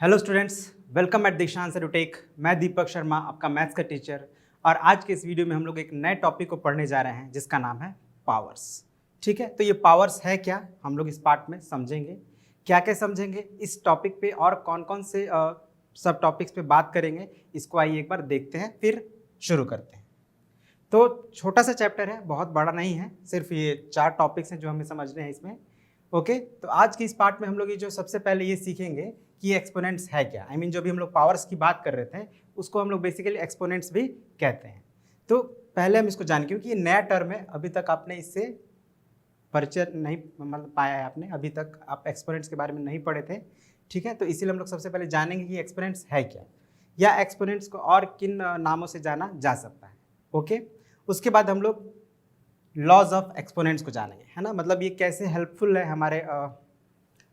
Hello students, welcome eight दीक्षांत edutech. मैं दीपक शर्मा, आपका मैथ्स का टीचर। और आज के इस वीडियो में हम लोग एक नए टॉपिक को पढ़ने जा रहे हैं जिसका नाम है पावर्स। ठीक है, तो ये पावर्स है क्या, हम लोग इस पार्ट में समझेंगे। क्या क्या समझेंगे इस टॉपिक पे और कौन कौन से सब टॉपिक्स पे बात करेंगे, इसको आइए एक बार देखते हैं, फिर शुरू करते हैं। तो छोटा सा चैप्टर है, बहुत बड़ा नहीं है, सिर्फ ये 4 टॉपिक्स हैं जो हमें समझने हैं इसमें। ओके, तो आज की इस पार्ट में हम लोग ये जो सबसे पहले ये सीखेंगे कि एक्सपोनेंट्स है क्या। आई मीन जो भी हम लोग पावर्स की बात कर रहे थे उसको हम लोग बेसिकली एक्सपोनेंट्स भी कहते हैं। तो पहले हम इसको जान, क्योंकि ये नया टर्म है, अभी तक आपने इससे परिचय नहीं मतलब पाया है, आपने अभी तक आप एक्सपोनेंट्स के बारे में नहीं पढ़े थे। ठीक है, तो इसीलिए हम लोग सबसे पहले जानेंगे कि एक्सपोनेंट्स है क्या, या एक्सपोनेंट्स को और किन नामों से जाना जा सकता है। ओके, उसके बाद हम लोग लॉज ऑफ एक्सपोनेंट्स को जानेंगे, है ना। मतलब ये कैसे हेल्पफुल है हमारे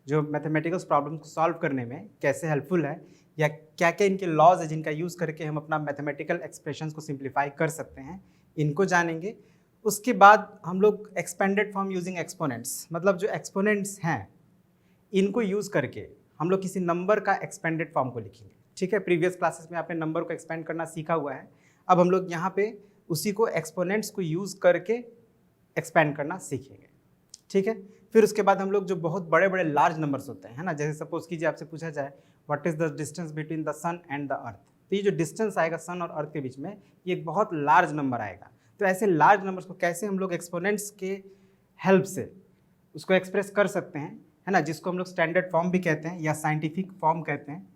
जो मैथमेटिकल प्रॉब्लम को सॉल्व करने में, कैसे हेल्पफुल है, या क्या क्या इनके लॉज है जिनका यूज़ करके हम अपना मैथमेटिकल एक्सप्रेशंस को सिंप्लीफाई कर सकते हैं, इनको जानेंगे। उसके बाद हम लोग एक्सपेंडेड फॉर्म यूजिंग एक्सपोनेंट्स, मतलब जो एक्सपोनेंट्स हैं इनको यूज़ करके हम लोग किसी नंबर का एक्सपेंडेड फॉर्म को लिखेंगे। ठीक है, प्रीवियस क्लासेस में आपने नंबर को एक्सपेंड करना सीखा हुआ है, अब हम लोग यहाँ पे उसी को एक्सपोनेंट्स को यूज़ करके एक्सपेंड करना सीखेंगे। ठीक है, फिर उसके बाद हम लोग जो बहुत बड़े बड़े लार्ज नंबर्स होते हैं, है ना, जैसे सपोज कीजिए आपसे पूछा जाए what is the distance between the sun and the earth, तो ये जो डिस्टेंस आएगा सन और अर्थ के बीच में, ये एक बहुत लार्ज नंबर आएगा। तो ऐसे लार्ज नंबर्स को कैसे हम लोग एक्सपोनेंट्स के हेल्प से उसको एक्सप्रेस कर सकते हैं, है ना, जिसको हम लोग स्टैंडर्ड फॉर्म भी कहते हैं या साइंटिफिक फॉर्म कहते हैं,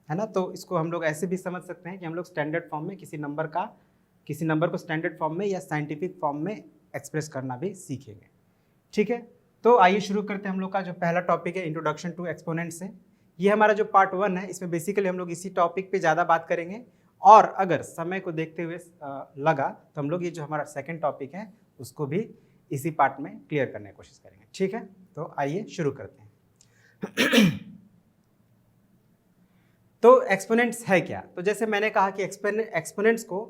है ना। तो इसको हम लोग ऐसे भी समझ सकते हैं कि हम लोग स्टैंडर्ड फॉर्म में किसी नंबर को स्टैंडर्ड फॉर्म में या साइंटिफिक फॉर्म में एक्सप्रेस करना भी सीखेंगे। ठीक है, तो आइए शुरू करते हैं। हम लोग का जो पहला टॉपिक है इंट्रोडक्शन टू एक्सपोनेंट्स है। ये हमारा जो पार्ट 1 है, इसमें बेसिकली हम लोग इसी टॉपिक पे ज़्यादा बात करेंगे, और अगर समय को देखते हुए लगा तो हम लोग ये जो हमारा सेकंड टॉपिक है उसको भी इसी पार्ट में क्लियर करने की कोशिश करेंगे। ठीक है, तो आइए शुरू करते हैं। तो एक्सपोनेंट्स है क्या, तो जैसे मैंने कहा कि एक्सपोनेंट्स को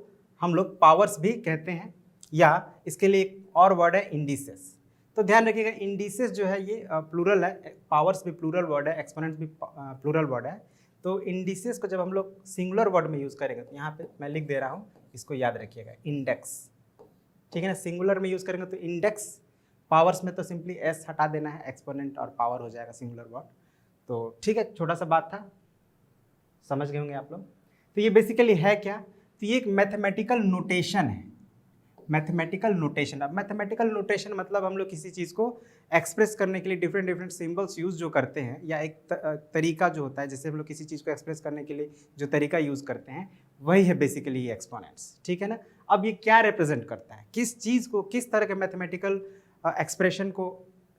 हम लोग पावर्स भी कहते हैं, या इसके लिए एक और वर्ड है इंडिसेस। तो ध्यान रखिएगा, इंडिसेस जो है ये प्लूरल है, पावर्स भी प्लूरल वर्ड है, एक्सपोनेंट्स भी प्लूरल वर्ड है। तो इंडिसेस को जब हम लोग सिंगुलर वर्ड में यूज़ करेंगे, तो यहाँ पे मैं लिख दे रहा हूँ, इसको याद रखिएगा, इंडेक्स। ठीक है ना, सिंगुलर में यूज़ करेंगे तो इंडेक्स, पावर्स में तो सिंपली एस हटा देना है, एक्सपोनेंट और पावर हो जाएगा सिंगुलर वर्ड। तो ठीक है, छोटा सा बात था, समझ गए होंगे आप लोग। तो ये बेसिकली है क्या, तो ये एक मैथमेटिकल नोटेशन है। मैथमेटिकल नोटेशन, अब मैथमेटिकल नोटेशन मतलब हम लोग किसी चीज़ को एक्सप्रेस करने के लिए डिफरेंट सिंबल्स यूज़ जो करते हैं, या एक तरीका जो होता है, जैसे हम लोग किसी चीज़ को एक्सप्रेस करने के लिए जो तरीका यूज़ करते हैं, वही है बेसिकली ये एक्सपोनेंट्स। ठीक है ना, अब ये क्या रिप्रेजेंट करता है, किस चीज़ को, किस तरह के मैथमेटिकल एक्सप्रेशन को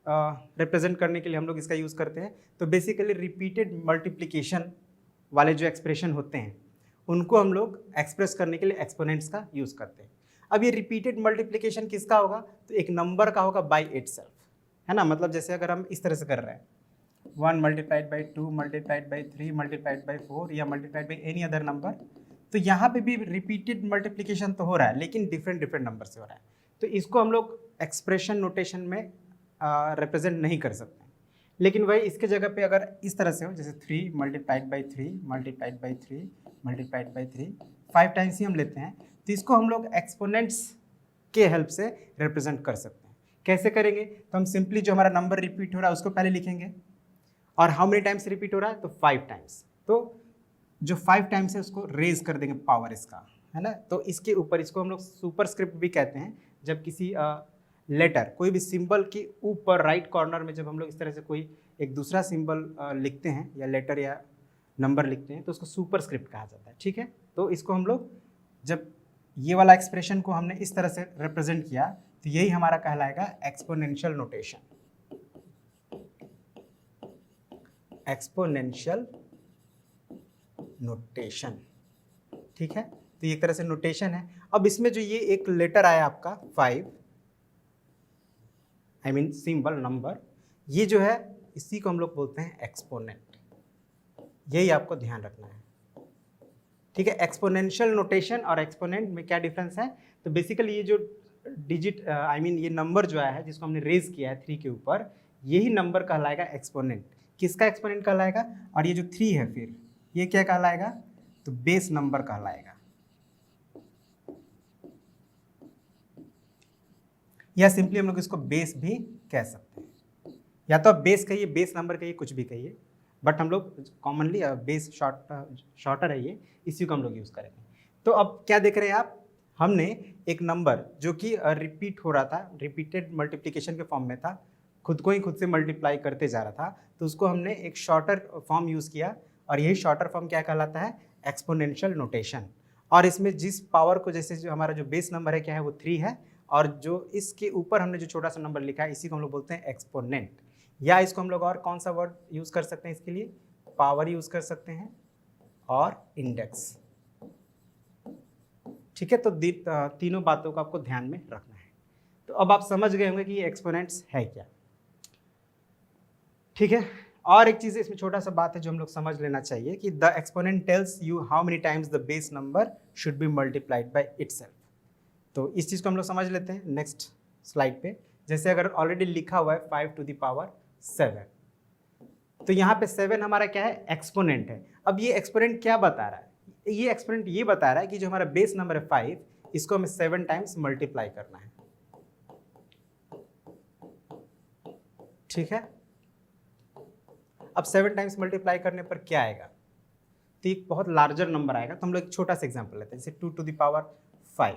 रिप्रेजेंट करने के लिए हम लोग इसका यूज़ करते हैं। तो बेसिकली रिपीटेड मल्टीप्लिकेशन वाले जो एक्सप्रेशन होते हैं उनको हम लोग एक्सप्रेस करने के लिए एक्सपोनेंट्स का यूज़ करते हैं। अब ये रिपीटेड मल्टीप्लिकेशन किसका होगा, तो एक नंबर का होगा बाय इटसेल्फ, है ना। मतलब जैसे अगर हम इस तरह से कर रहे हैं 1 multiplied by 2 multiplied by 3 multiplied by 4 या multiplied by any other number, तो यहाँ पे भी रिपीटेड मल्टीप्लिकेशन तो हो रहा है, लेकिन डिफरेंट नंबर से हो रहा है। तो इसको हम लोग एक्सप्रेशन नोटेशन में रिप्रेजेंट नहीं कर सकते, लेकिन वही इसके जगह पे अगर इस तरह से हो, जैसे 3 multiplied by 3 multiplied by 3 multiplied by 3, 5 times ही हम लेते हैं, तो इसको हम लोग एक्सपोनेंट्स के हेल्प से रिप्रेजेंट कर सकते हैं। कैसे करेंगे, तो हम सिंपली जो हमारा नंबर रिपीट हो रहा है उसको पहले लिखेंगे, और हाउ मेनी टाइम्स रिपीट हो रहा है, तो 5 टाइम्स। तो जो 5 टाइम्स है उसको रेज कर देंगे पावर इसका, है ना। तो इसके ऊपर, इसको हम लोग सुपरस्क्रिप्ट भी कहते हैं, जब किसी लेटर, कोई भी सिंबल के ऊपर राइट कॉर्नर में जब हम लोग इस तरह से कोई एक दूसरा सिंबल लिखते हैं, या लेटर या नंबर लिखते हैं, तो उसको सुपरस्क्रिप्ट कहा जाता है। ठीक है, तो इसको हम लोग जब ये वाला एक्सप्रेशन को हमने इस तरह से रिप्रेजेंट किया, तो यही हमारा कहलाएगा एक्सपोनेंशियल नोटेशन। एक्सपोनेंशियल नोटेशन, ठीक है, तो ये एक तरह से नोटेशन है। अब इसमें जो ये एक लेटर आया आपका 5, आई मीन सिंबल नंबर, ये जो है इसी को हम लोग बोलते हैं एक्सपोनेंट। यही आपको ध्यान रखना है। ठीक है, एक्सपोनेंशियल नोटेशन और एक्सपोनेंट में क्या डिफरेंस है, तो बेसिकली ये जो डिजिट आई मीन ये नंबर जो आया है जिसको हमने रेज किया है 3 के ऊपर, यही नंबर कहलाएगा एक्सपोनेंट। किसका एक्सपोनेंट कहलाएगा, और ये जो 3 है फिर ये क्या कहलाएगा, तो बेस नंबर कहलाएगा, या सिंपली हम लोग इसको बेस भी कह सकते हैं, या तो आप बेस कहिए, बेस नंबर कहिए, कुछ भी कहिए, बट हम लोग कॉमनली बेस शॉर्टर है ये, इसी को हम लोग यूज़ करेंगे। तो अब क्या देख रहे हैं आप, हमने एक नंबर जो कि रिपीट हो रहा था, रिपीटेड मल्टीप्लिकेशन के फॉर्म में था, खुद को ही खुद से मल्टीप्लाई करते जा रहा था, तो उसको हमने एक शॉर्टर फॉर्म यूज़ किया, और यही शॉर्टर फॉर्म क्या कहलाता है, एक्सपोनेंशियल नोटेशन। और इसमें जिस पावर को, जैसे जो हमारा जो बेस नंबर है क्या है, वो 3 है, और जो इसके ऊपर हमने जो छोटा सा नंबर लिखा है इसी को हम लोग बोलते हैं एक्सपोनेंट, या इसको हम लोग और कौन सा वर्ड यूज़ कर सकते हैं इसके लिए, पावर यूज़ कर सकते हैं, और इंडेक्स। ठीक है, तो तीनों बातों को आपको ध्यान में रखना है। तो अब आप समझ गए होंगे कि ये एक्सपोनेंट्स है क्या। ठीक है, और एक चीज़ इसमें छोटा सा बात है जो हम लोग समझ लेना चाहिए कि the exponent tells you how many times the base number should be multiplied by itself. तो इस चीज़ को हम लोग समझ लेते हैं नेक्स्ट स्लाइड पे। जैसे अगर ऑलरेडी लिखा हुआ है 5 to the power 7, तो यहाँ पे 7 हमारा क्या है, एक्सपोनेंट है। अब ये एक्सपोनेंट क्या बता रहा है, ये एक्सपोनेंट ये बता रहा है कि जो हमारा बेस नंबर है 5, इसको हमें 7 टाइम्स मल्टीप्लाई करना है। ठीक है, अब 7 टाइम्स मल्टीप्लाई करने पर क्या आएगा, तो एक बहुत लार्जर नंबर आएगा। तो हम लोग एक छोटा सा एग्जांपल लेते हैं, जैसे 2 to the power 5।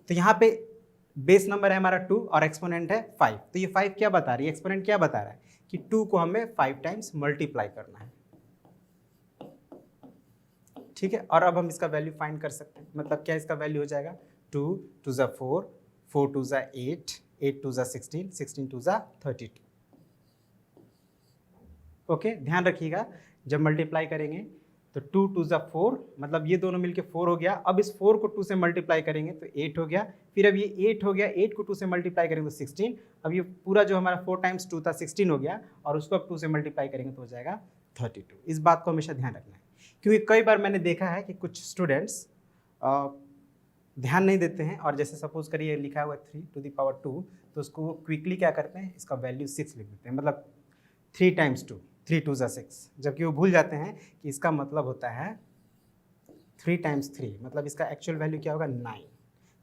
तो यहाँ पे बेस नंबर है हमारा 2 और एक्सपोनेंट है 5। तो ये 5 क्या बता रही है, एक्सपोनेंट क्या बता रहा है कि 2 को हमें 5 टाइम्स मल्टीप्लाई करना है। ठीक है, और अब हम इसका वैल्यू फाइंड कर सकते हैं। मतलब क्या इसका वैल्यू हो जाएगा, 2 2 ज़ा 4, 4 2 ज़ा 8, 8 2 ज़ा 16, 16 2 ज़ा 32। ओके, ध्यान रखिएगा जब मल्टीप्लाई करेंगे तो 2 2 ज़ा 4, मतलब ये दोनों मिलके 4 हो गया। अब इस 4 को 2 से मल्टीप्लाई करेंगे तो 8 हो गया। फिर अब ये 8 हो गया, 8 को 2 से मल्टीप्लाई करेंगे तो 16। अब ये पूरा जो हमारा 4 टाइम्स 2 था 16 हो गया, और उसको अब 2 से मल्टीप्लाई करेंगे तो हो जाएगा 32। इस बात को हमेशा ध्यान रखना है, क्योंकि कई बार मैंने देखा है कि कुछ स्टूडेंट्स ध्यान नहीं देते हैं, और जैसे सपोज करिए लिखा हुआ है 3 to the power 2, तो उसको क्विकली क्या करते हैं, इसका वैल्यू 6 लिख देते हैं, मतलब 3 times 2, 3 2 ज़ा 6, जबकि वो भूल जाते हैं कि इसका मतलब होता है 3 times 3, मतलब इसका एक्चुअल वैल्यू क्या होगा, 9।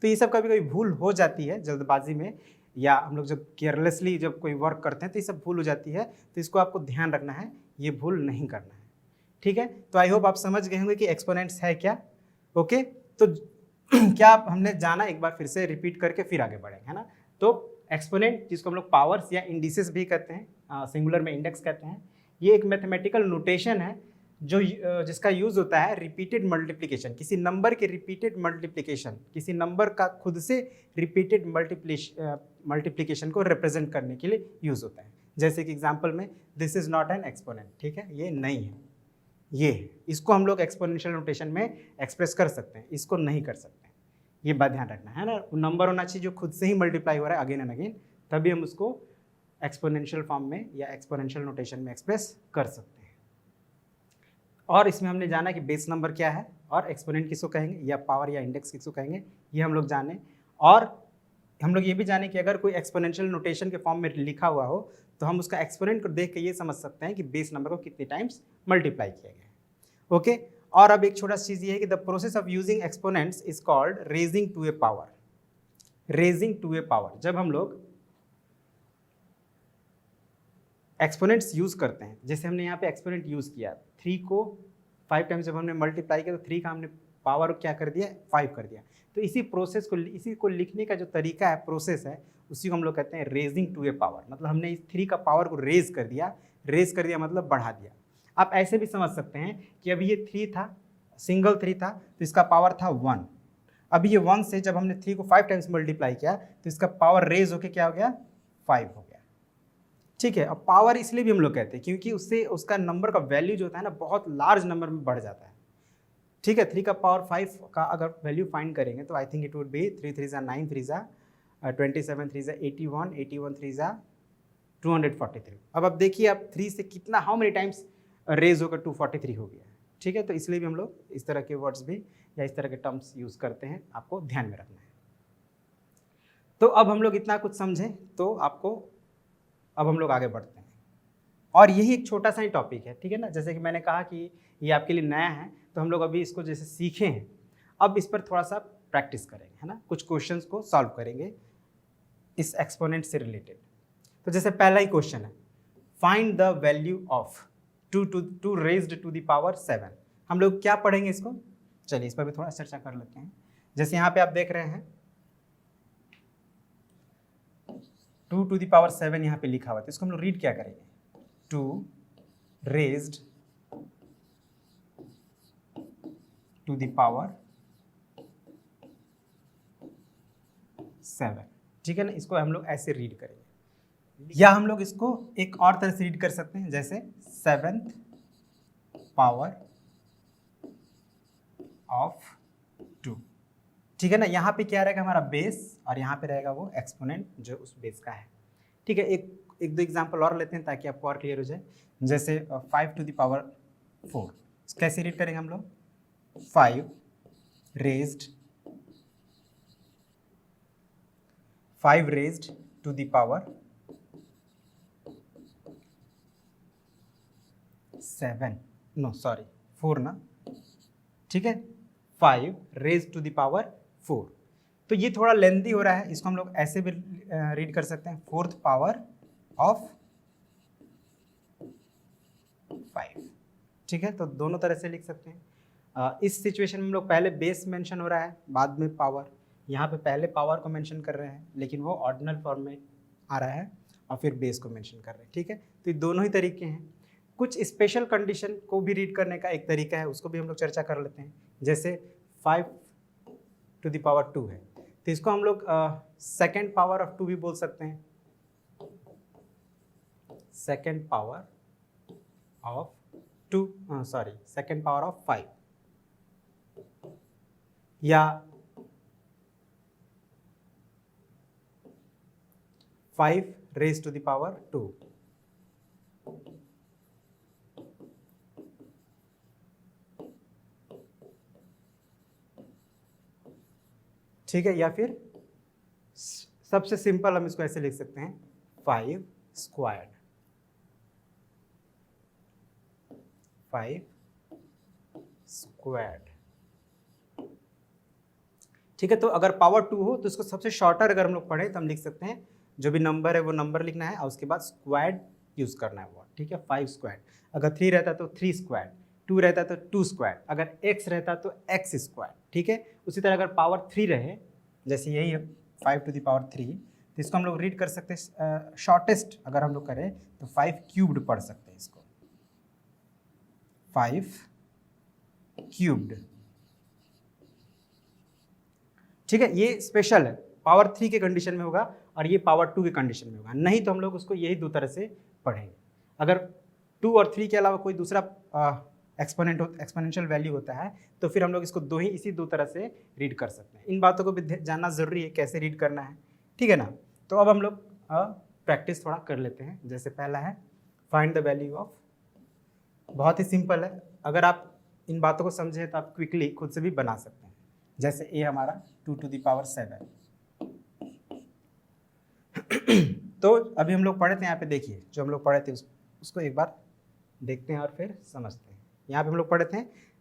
तो ये सब कभी कभी भूल हो जाती है जल्दबाजी में, या हम लोग जब केयरलेसली जब कोई वर्क करते हैं तो ये सब भूल हो जाती है। तो इसको आपको ध्यान रखना है, ये भूल नहीं करना है। ठीक है, तो आई होप आप समझ गए होंगे कि एक्सपोनेंट्स है क्या। ओके, तो क्या आप हमने जाना, एक बार फिर से रिपीट करके फिर आगे बढ़ेंगे, है ना। तो एक्सपोनेंट, जिसको हम लोग पावर्स या इंडिसेस भी कहते हैं, सिंगुलर में इंडेक्स कहते हैं, ये एक मैथमेटिकल नोटेशन है जो जिसका यूज़ होता है रिपीटेड मल्टीप्लिकेशन, किसी नंबर के रिपीटेड मल्टीप्लिकेशन, किसी नंबर का खुद से रिपीटेड मल्टीप्लिकेशन को रिप्रेजेंट करने के लिए यूज़ होता है। जैसे कि एग्जांपल में this is not an exponent, ठीक है, ये नहीं है, ये है, इसको हम लोग एक्सपोनेंशियल नोटेशन में एक्सप्रेस कर सकते हैं, इसको नहीं कर सकते। ये बात ध्यान रखना है ना, नंबर होना चाहिए जो खुद से ही मल्टीप्लाई हो रहा है अगेन एंड अगेन, तभी हम उसको एक्सपोनेंशियल फॉर्म में या एक्सपोनेंशियल नोटेशन में एक्सप्रेस कर सकते हैं। और इसमें हमने जाना कि बेस नंबर क्या है, और एक्सपोनेंट किसको कहेंगे, या पावर या इंडेक्स किसको कहेंगे, ये हम लोग जाने। और हम लोग ये भी जाने कि अगर कोई एक्सपोनेंशियल नोटेशन के फॉर्म में लिखा हुआ हो तो हम उसका एक्सपोनेंट को देख के ये समझ सकते हैं कि बेस नंबर को कितने टाइम्स मल्टीप्लाई किया गया है। ओके, और अब एक छोटा सा चीज़ ये है कि the process of using exponents is called raising to a power. Raising to a power, जब हम लोग एक्सपोनेंट्स यूज़ करते हैं, जैसे हमने यहाँ पे एक्सपोनेंट यूज़ किया, 3 को 5 टाइम्स जब हमने मल्टीप्लाई किया तो 3 का हमने पावर क्या कर दिया, 5 कर दिया। तो इसी प्रोसेस को, इसी को लिखने का जो तरीका है, प्रोसेस है, उसी को हम लोग कहते हैं रेजिंग टू ए पावर। मतलब हमने इस 3 का पावर को रेज कर दिया, रेज कर दिया मतलब बढ़ा दिया। आप ऐसे भी समझ सकते हैं कि अभी ये 3 था, सिंगल 3 था, तो इसका पावर था 1। अभी ये 1 से जब हमने 3 को 5 टाइम्स मल्टीप्लाई किया तो इसका पावर रेज होके क्या हो गया, 5 हो गया। ठीक है, अब पावर इसलिए भी हम लोग कहते हैं क्योंकि उससे उसका नंबर का वैल्यू जो होता है ना, बहुत लार्ज नंबर में बढ़ जाता है। ठीक है, 3 का पावर 5 का अगर वैल्यू फाइंड करेंगे तो I think it would be 3 3 ज़ा 9, 3 ज़ा 27, 3 ज़ा 81, 81 3 ज़ा 243। अब आप देखिए, आप 3 से कितना, हाउ मेनी टाइम्स रेज होकर 243 हो गया है। ठीक है, तो इसलिए भी हम लोग इस तरह के वर्ड्स भी या इस तरह के टर्म्स यूज़ करते हैं, आपको ध्यान में रखना है। तो अब हम लोग इतना कुछ समझें, तो आपको अब हम लोग आगे बढ़ते हैं, और यही एक छोटा सा ही टॉपिक है। ठीक है ना, जैसे कि मैंने कहा कि ये आपके लिए नया है, तो हम लोग अभी इसको जैसे सीखे हैं, अब इस पर थोड़ा सा प्रैक्टिस करेंगे, है ना, कुछ क्वेश्चंस को सॉल्व करेंगे इस एक्सपोनेंट से रिलेटेड। तो जैसे पहला ही क्वेश्चन है, find the value of 2 raised to the power 7। हम लोग क्या पढ़ेंगे इसको, चलिए इस पर भी थोड़ा चर्चा कर लेते हैं। जैसे यहाँ पे आप देख रहे हैं 2 टू द पावर 7 यहाँ पे लिखा हुआ है, तो इसको हम लोग रीड क्या करेंगे, 2 रेज्ड टू द पावर 7, ठीक है ना। इसको हम लोग ऐसे रीड करेंगे, या हम लोग इसको एक और तरह से रीड कर सकते हैं, जैसे 7th पावर ऑफ 2, ठीक है ना। यहाँ पे क्या रहेगा हमारा बेस, और यहाँ पे रहेगा वो एक्सपोनेंट जो उस बेस का है, ठीक है। एक दो एग्जांपल और लेते हैं ताकि आपको और क्लियर हो जाए। जैसे 5 टू द पावर 4, कैसे रीड करेंगे हम लोग, 5 रेज्ड टू द पावर 4 ना, ठीक है, 5 रेज्ड टू द पावर 4। तो ये थोड़ा लेंथी हो रहा है, इसको हम लोग ऐसे भी रीड कर सकते हैं, 4th पावर ऑफ 5, ठीक है। तो दोनों तरह से लिख सकते हैं। इस सिचुएशन में हम लोग पहले बेस मेंशन हो रहा है, बाद में पावर, यहाँ पे पहले पावर को मेंशन कर रहे हैं, लेकिन वो ऑर्डिनल फॉर्म में आ रहा है, और फिर बेस को मेंशन कर रहे हैं, ठीक है। तो ये दोनों ही तरीके हैं। कुछ स्पेशल कंडीशन को भी रीड करने का एक तरीका है, उसको भी हम लोग चर्चा कर लेते हैं। जैसे 5 टू द पावर 2 है, तो इसको हम लोग सेकेंड पावर ऑफ 2 भी बोल सकते हैं, सेकेंड पावर ऑफ 5, या 5 रेज्ड टू द पावर 2, ठीक है। या फिर सबसे सिंपल हम इसको ऐसे लिख सकते हैं, 5 स्क्वायर्ड, ठीक है। तो अगर पावर 2 हो तो इसको सबसे शॉर्टर अगर हम लोग पढ़े तो हम लिख सकते हैं, जो भी नंबर है वो नंबर लिखना है, और उसके बाद स्क्वायर्ड यूज करना है वो, ठीक है। 5 स्क्वायर्ड, अगर 3 रहता तो 3 स्क्वायर्ड, 2 रहता तो 2 स्क्वायर्ड, अगर x रहता तो x स्क्वायर्ड, ठीक है। उसी तरह अगर पावर 3 रहे, जैसे यही है 5 टू द पावर 3, तो इसको हम लोग रीड कर सकते हैं, शॉर्टेस्ट अगर हम लोग करें तो 5 क्यूब्ड पढ़ सकते हैं इसको, 5 क्यूब्ड, ठीक है। ये स्पेशल है, पावर 3 के कंडीशन में होगा और ये पावर 2 के कंडीशन में होगा, नहीं तो हम लोग उसको यही दो तरह से पढ़ेंगे। अगर 2 और 3 के अलावा कोई दूसरा एक्सपोनेंशियल वैल्यू होता है तो फिर हम लोग इसको इसी दो तरह से रीड कर सकते हैं। इन बातों को भी जानना ज़रूरी है, कैसे रीड करना है, ठीक है ना। तो अब हम लोग प्रैक्टिस थोड़ा कर लेते हैं। जैसे पहला है फाइंड द वैल्यू ऑफ, बहुत ही सिंपल है, अगर आप इन बातों को समझे तो आप क्विकली खुद से भी बना सकते हैं। जैसे ये हमारा 2 टू द पावर 7, तो अभी हम लोग पढ़े थे, यहाँ पे देखिए जो हम लोग पढ़े थे उसको एक बार देखते हैं और फिर समझते हैं। यहाँ पे हम लोग पढ़े थे,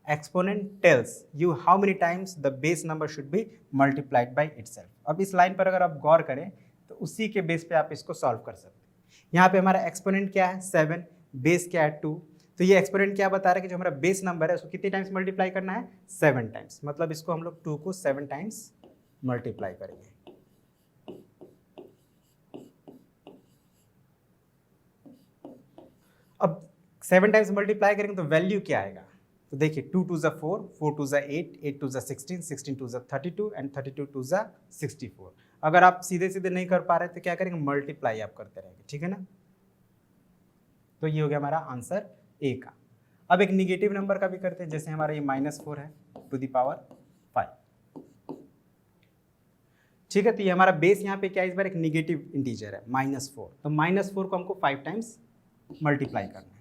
exponent tells you how many times the base number should be multiplied by itself. अब इस लाइन पर अगर आप गौर करें तो उसी के बेस पे आप इसको सॉल्व कर सकते हैं। यहाँ पे हमारा एक्सपोनेंट क्या है 7, बेस क्या है 2, तो ये एक्सपोनेंट क्या बता रहा है कि जो हमारा बेस नंबर है उसको कितने टाइम्स मल्टीप्लाई करना है, 7 टाइम्स, मतलब इसको हम लोग 2 को 7 टाइम्स मल्टीप्लाई करेंगे। अब 7 टाइम्स मल्टीप्लाई करेंगे तो वैल्यू क्या आएगा, तो देखिए 2 2 ज़ा 4, 4 2 ज़ा 8, 8 2 ज़ा 16, 16 2 ज़ा 32 एंड 32 2 ज़ा 64। अगर आप सीधे सीधे नहीं कर पा रहे तो क्या करेंगे, मल्टीप्लाई आप करते रहेंगे, ठीक है ना। तो ये हो गया हमारा आंसर ए का। अब एक निगेटिव नंबर का भी करते हैं, जैसे हमारा ये -4 है टू द पावर 5, ठीक है। तो ये हमारा बेस यहाँ पे क्या है, इस बार एक निगेटिव इंटीजर है -4, तो -4 को हमको 5 टाइम्स मल्टीप्लाई करना है।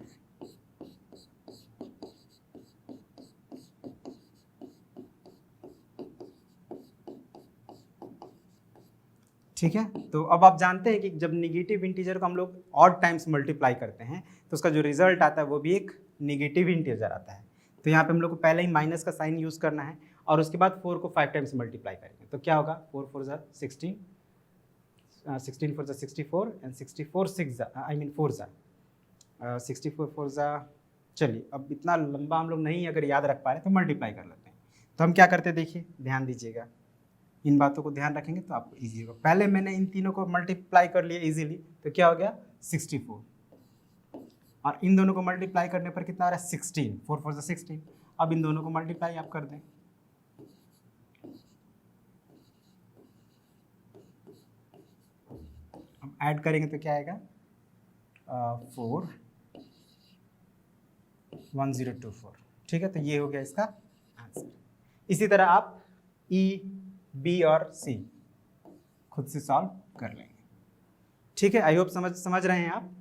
ठीक है, तो अब आप जानते हैं कि जब निगेटिव इंटीजर को हम लोग ऑड टाइम्स मल्टीप्लाई करते हैं तो उसका जो रिजल्ट आता है वो भी एक निगेटिव इंटीजर आता है। तो यहाँ पे हम लोग को पहले ही माइनस का साइन यूज़ करना है और उसके बाद 4 को 5 टाइम्स मल्टीप्लाई करेंगे तो क्या होगा 4 4 ज़ा 16, 16 4 ज़ा 64 एंड 64 6 ज़ा आई मीन 4 ज़ा 64 4 ज़ा। चलिए अब इतना लंबा हम लोग नहीं अगर याद रख पा रहे तो मल्टीप्लाई कर लेते हैं। तो हम क्या करते हैं देखिए ध्यान दीजिएगा, इन बातों को ध्यान रखेंगे तो आपको ईजी होगा। पहले मैंने इन तीनों को मल्टीप्लाई कर लिया इजीली तो क्या हो गया 64 और इन दोनों को मल्टीप्लाई करने पर कितना आ रहा है 16, 4 4 ज़ा 16। अब इन दोनों को मल्टीप्लाई आप कर दें, अब ऐड करेंगे तो क्या आएगा 4 1024। ठीक है, तो ये हो गया इसका आंसर। इसी तरह आप ई बी और सी खुद से सॉल्व कर लेंगे। ठीक है, आई होप समझ रहे हैं आप।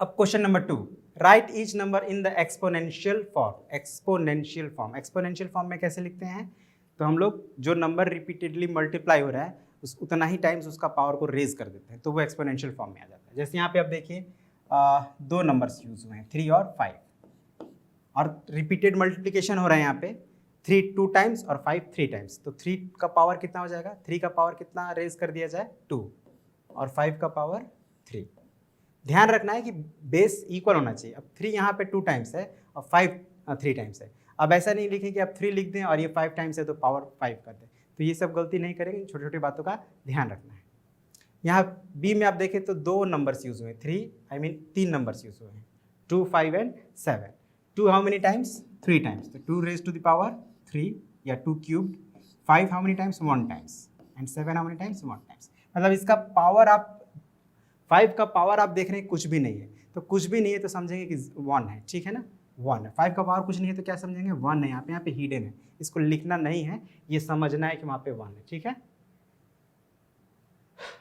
अब question number 2, right each number in the exponential form. Exponential form, exponential form में कैसे लिखते हैं, तो हम लोग जो नंबर रिपीटेडली मल्टीप्लाई हो रहा है उतना ही टाइम्स उसका पावर को रेज कर देते हैं तो वो एक्सपोनेंशियल फॉर्म में आ जाता है। जैसे यहाँ पे आप देखिए 2 नंबर्स यूज हुए हैं 3 और 5 और रिपीटेड मल्टीप्लिकेशन हो रहा है यहाँ पे 3 2 टाइम्स और 5 3 टाइम्स। तो 3 का पावर कितना हो जाएगा, 3 का पावर कितना रेज कर दिया जाए 2 और 5 का पावर 3। ध्यान रखना है कि बेस इक्वल होना चाहिए। अब 3 यहाँ पे 2 टाइम्स है और 5 3 टाइम्स है। अब ऐसा नहीं लिखें कि आप 3 लिख दें और ये 5 टाइम्स है तो पावर 5 कर दें, तो ये सब गलती नहीं करेंगे, छोटी छोटी बातों का ध्यान रखना है। यहाँ बी में आप देखें तो 2 नंबर्स यूज हुए, 3 नंबर्स यूज हुए हैं 2 5 and 7। 2 how many times 3 times, तो 2 रेज टू द पावर 3 या 2 cubed. 5 how many times 1 times and 7 how many times 1 times. मतलब इसका पावर आप 5 का पावर आप देख रहे हैं कुछ भी नहीं है, तो कुछ भी नहीं है तो समझेंगे कि 1 है। ठीक है ना, 1 है। 5 का पावर कुछ नहीं है तो क्या समझेंगे 1 है। यहाँ पे हिडन है, इसको लिखना नहीं है, ये समझना है कि वहाँ पे 1 है। ठीक है,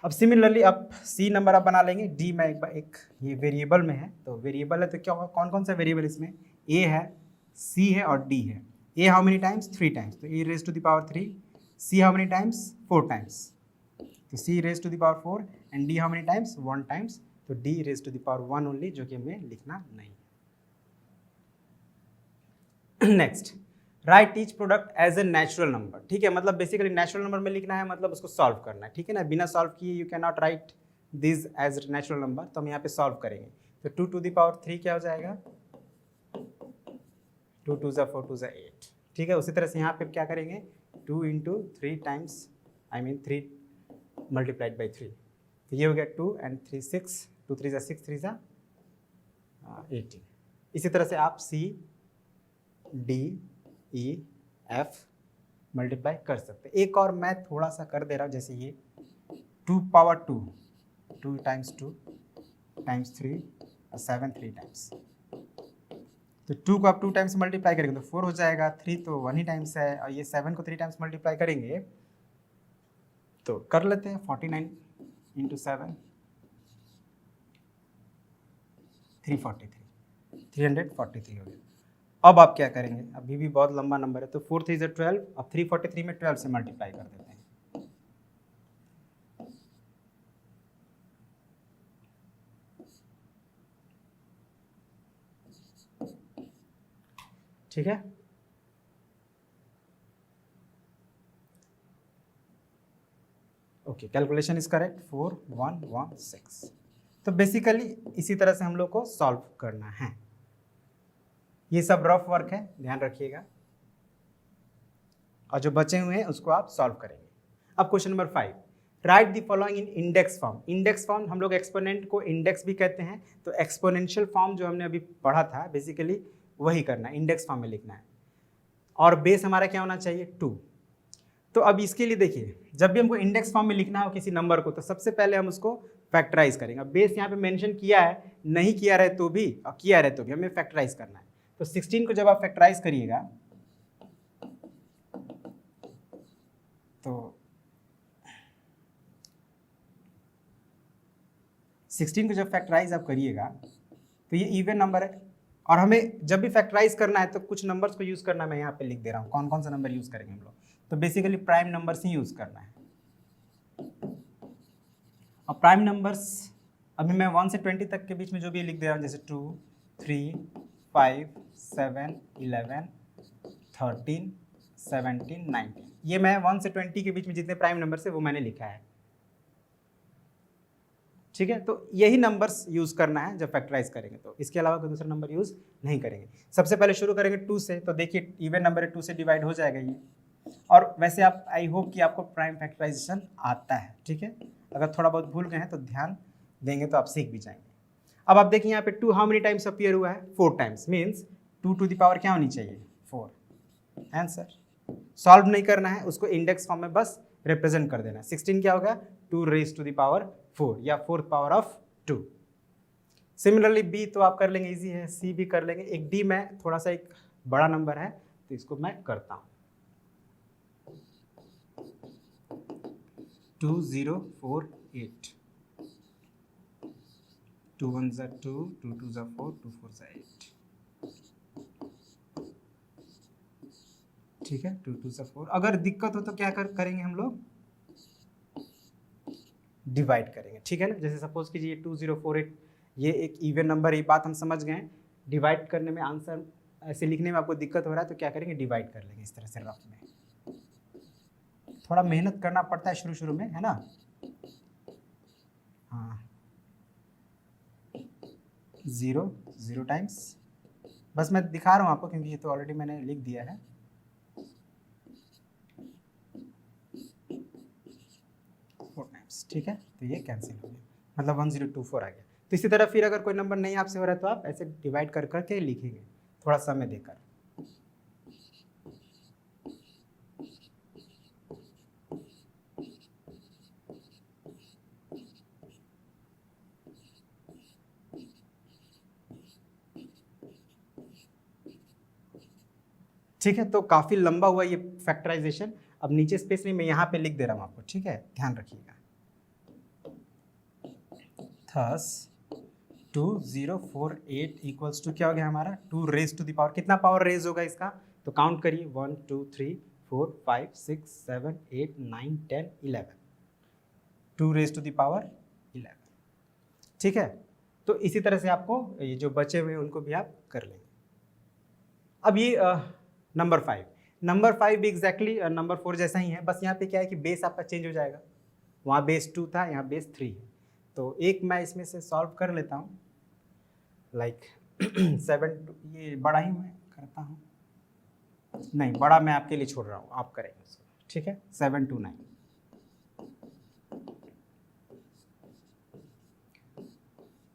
अब सिमिलरली अब सी नंबर आप बना लेंगे। डी में एक ये वेरिएबल में है, तो वेरिएबल है तो क्या होगा, कौन कौन सा वेरिएबल इसमें, ए है, सी है और डी है। A how many times 3 times, तो A raise to the power 3। C how many times 4 times, तो C raise to the power 4 and D how many times 1 times, तो D raise to the power 1 only, जो कि हमें लिखना नहीं है। Next, write each product as a natural number. ठीक है, मतलब बेसिकली नेचुरल नंबर में लिखना है, मतलब उसको सॉल्व करना है। ठीक है ना, बिना सॉल्व किए you can not write this as natural number, तो हम यहाँ पे सॉल्व करेंगे। तो 2 टू द पावर 3 क्या हो जाएगा 2 2 ज़ा 4 2 ज़ा 8। ठीक है, उसी तरह से यहाँ पे क्या करेंगे 2 into 3 times I mean 3 multiplied by 3, तो ये हो गया 2 एंड 3 6, 2 3 ज़ा 6 3 ज़ा 18। इसी तरह से आप C D E F multiply कर सकते हैं। एक और मैं थोड़ा सा कर दे रहा हूँ, जैसे ये 2 पावर 2 2 टाइम्स 2 टाइम्स 3 और 7 3 टाइम्स, तो 2 को आप 2 टाइम्स मल्टीप्लाई करेंगे तो 4 हो जाएगा, 3 तो 1 ही टाइम्स है और ये 7 को 3 टाइम्स मल्टीप्लाई करेंगे तो कर लेते हैं 49 इंटू 7 343 हो गया। अब आप क्या करेंगे, अभी भी बहुत लंबा नंबर है, तो 4 3 ज़ा 12, अब 343 में 12 से मल्टीप्लाई कर देते हैं। ठीक है, ओके, कैलकुलेशन इज करेक्ट 4116। तो बेसिकली इसी तरह से हम लोग को सॉल्व करना है। ये सब रफ वर्क है, ध्यान रखिएगा, और जो बचे हुए हैं उसको आप सॉल्व करेंगे। अब question number 5, right the following in index form. Index form हम लोग एक्सपोनेंट को इंडेक्स भी कहते हैं, तो एक्सपोनेंशियल फॉर्म जो हमने अभी पढ़ा था बेसिकली वही करना है, इंडेक्स फॉर्म में लिखना है, और बेस हमारा क्या होना चाहिए 2। तो अब इसके लिए देखिए, जब भी हमको इंडेक्स फॉर्म में लिखना हो किसी नंबर को तो सबसे पहले हम उसको फैक्टराइज करेंगे। बेस यहाँ पे मेंशन किया है, नहीं किया रहे तो भी और किया रहे तो भी हमें फैक्टराइज करना है। तो 16 को जब आप फैक्टराइज करिएगा तो 16 को जब फैक्टराइज आप करिएगा तो ये इवन नंबर है, और हमें जब भी फैक्टराइज करना है तो कुछ नंबर्स को यूज़ करना है। मैं यहाँ पे लिख दे रहा हूँ कौन कौन सा नंबर यूज़ करेंगे हम लोग। तो बेसिकली प्राइम नंबर्स ही यूज़ करना है, और प्राइम नंबर्स अभी मैं 1 से 20 तक के बीच में जो भी लिख दे रहा हूँ, जैसे 2 3 5, 7, 11, 13, 17, 19। ये मैं 1 से 20 के बीच में जितने प्राइम नंबर है वो मैंने लिखा है। ठीक है, तो यही नंबर्स यूज करना है जब फैक्टराइज करेंगे, तो इसके अलावा कोई दूसरा नंबर यूज नहीं करेंगे। सबसे पहले शुरू करेंगे 2 से, तो देखिए इवन नंबर है 2 से डिवाइड हो जाएगा ये। और वैसे आप आई होप कि आपको प्राइम फैक्टराइजेशन आता है। ठीक है, अगर थोड़ा बहुत भूल गए हैं तो ध्यान देंगे तो आप सीख भी जाएंगे। अब आप देखिए यहाँ पे 2 हाउ मेनी टाइम्स अपीयर हुआ है, 4 times, means 2 to the power क्या होनी चाहिए, 4। आंसर सॉल्व नहीं करना है, उसको इंडेक्स फॉर्म में बस रिप्रेजेंट कर देना है। 16 क्या होगा, 2 रेज टू द पावर 4 या 4th power of 2। Similarly B तो आप कर लेंगे, इजी है, सी भी कर लेंगे। एक डी में थोड़ा सा एक बड़ा नंबर है तो इसको मैं करता हूँ, 2048, 2 1 2, 2 2 4, 2 4 8। ठीक है, 2 2 4। अगर दिक्कत हो तो क्या करेंगे हम लोग, डिवाइड करेंगे। ठीक है ना, जैसे सपोज कीजिए 2048 ये एक इवन नंबर, ये बात हम समझ गए। डिवाइड करने में, आंसर ऐसे लिखने में आपको दिक्कत हो रहा है तो क्या करेंगे, डिवाइड कर लेंगे इस तरह से रफ में। थोड़ा मेहनत करना पड़ता है शुरू शुरू में, है ना। हाँ, 0 टाइम्स, बस मैं दिखा रहा हूँ आपको क्योंकि ये तो ऑलरेडी मैंने लिख दिया है। ठीक है, तो ये कैंसिल हो गया, मतलब 1024 आ गया। तो इसी तरह फिर अगर कोई नंबर नहीं आपसे हो रहा है तो आप ऐसे डिवाइड कर करके लिखेंगे, थोड़ा समय देकर। ठीक है, तो काफी लंबा हुआ ये फैक्टराइजेशन। अब नीचे स्पेस नहीं, मैं यहाँ पे लिख दे रहा हूँ आपको। ठीक है, ध्यान रखिएगा। थस 2048 इक्वल्स टू क्या हो गया हमारा, 2 रेज टू द पावर, कितना पावर रेज होगा इसका, तो काउंट करिए 1 2 3 4 5 6 7 8 9 10 11, 2 रेज टू द पावर 11। ठीक है, तो इसी तरह से आपको ये जो बचे हुए हैं उनको भी आप कर लेंगे। अब ये नंबर 5 भी एग्जैक्टली नंबर 4 जैसा ही है, बस यहाँ पे क्या है कि बेस आपका चेंज हो जाएगा। वहाँ बेस 2 था, यहाँ बेस 3 है। तो एक मैं इसमें से सॉल्व कर लेता हूँ, लाइक 7, ये बड़ा ही मैं करता हूँ, नहीं बड़ा मैं आपके लिए छोड़ रहा हूँ, आप करेंगे उसको। ठीक है, 7 2 9।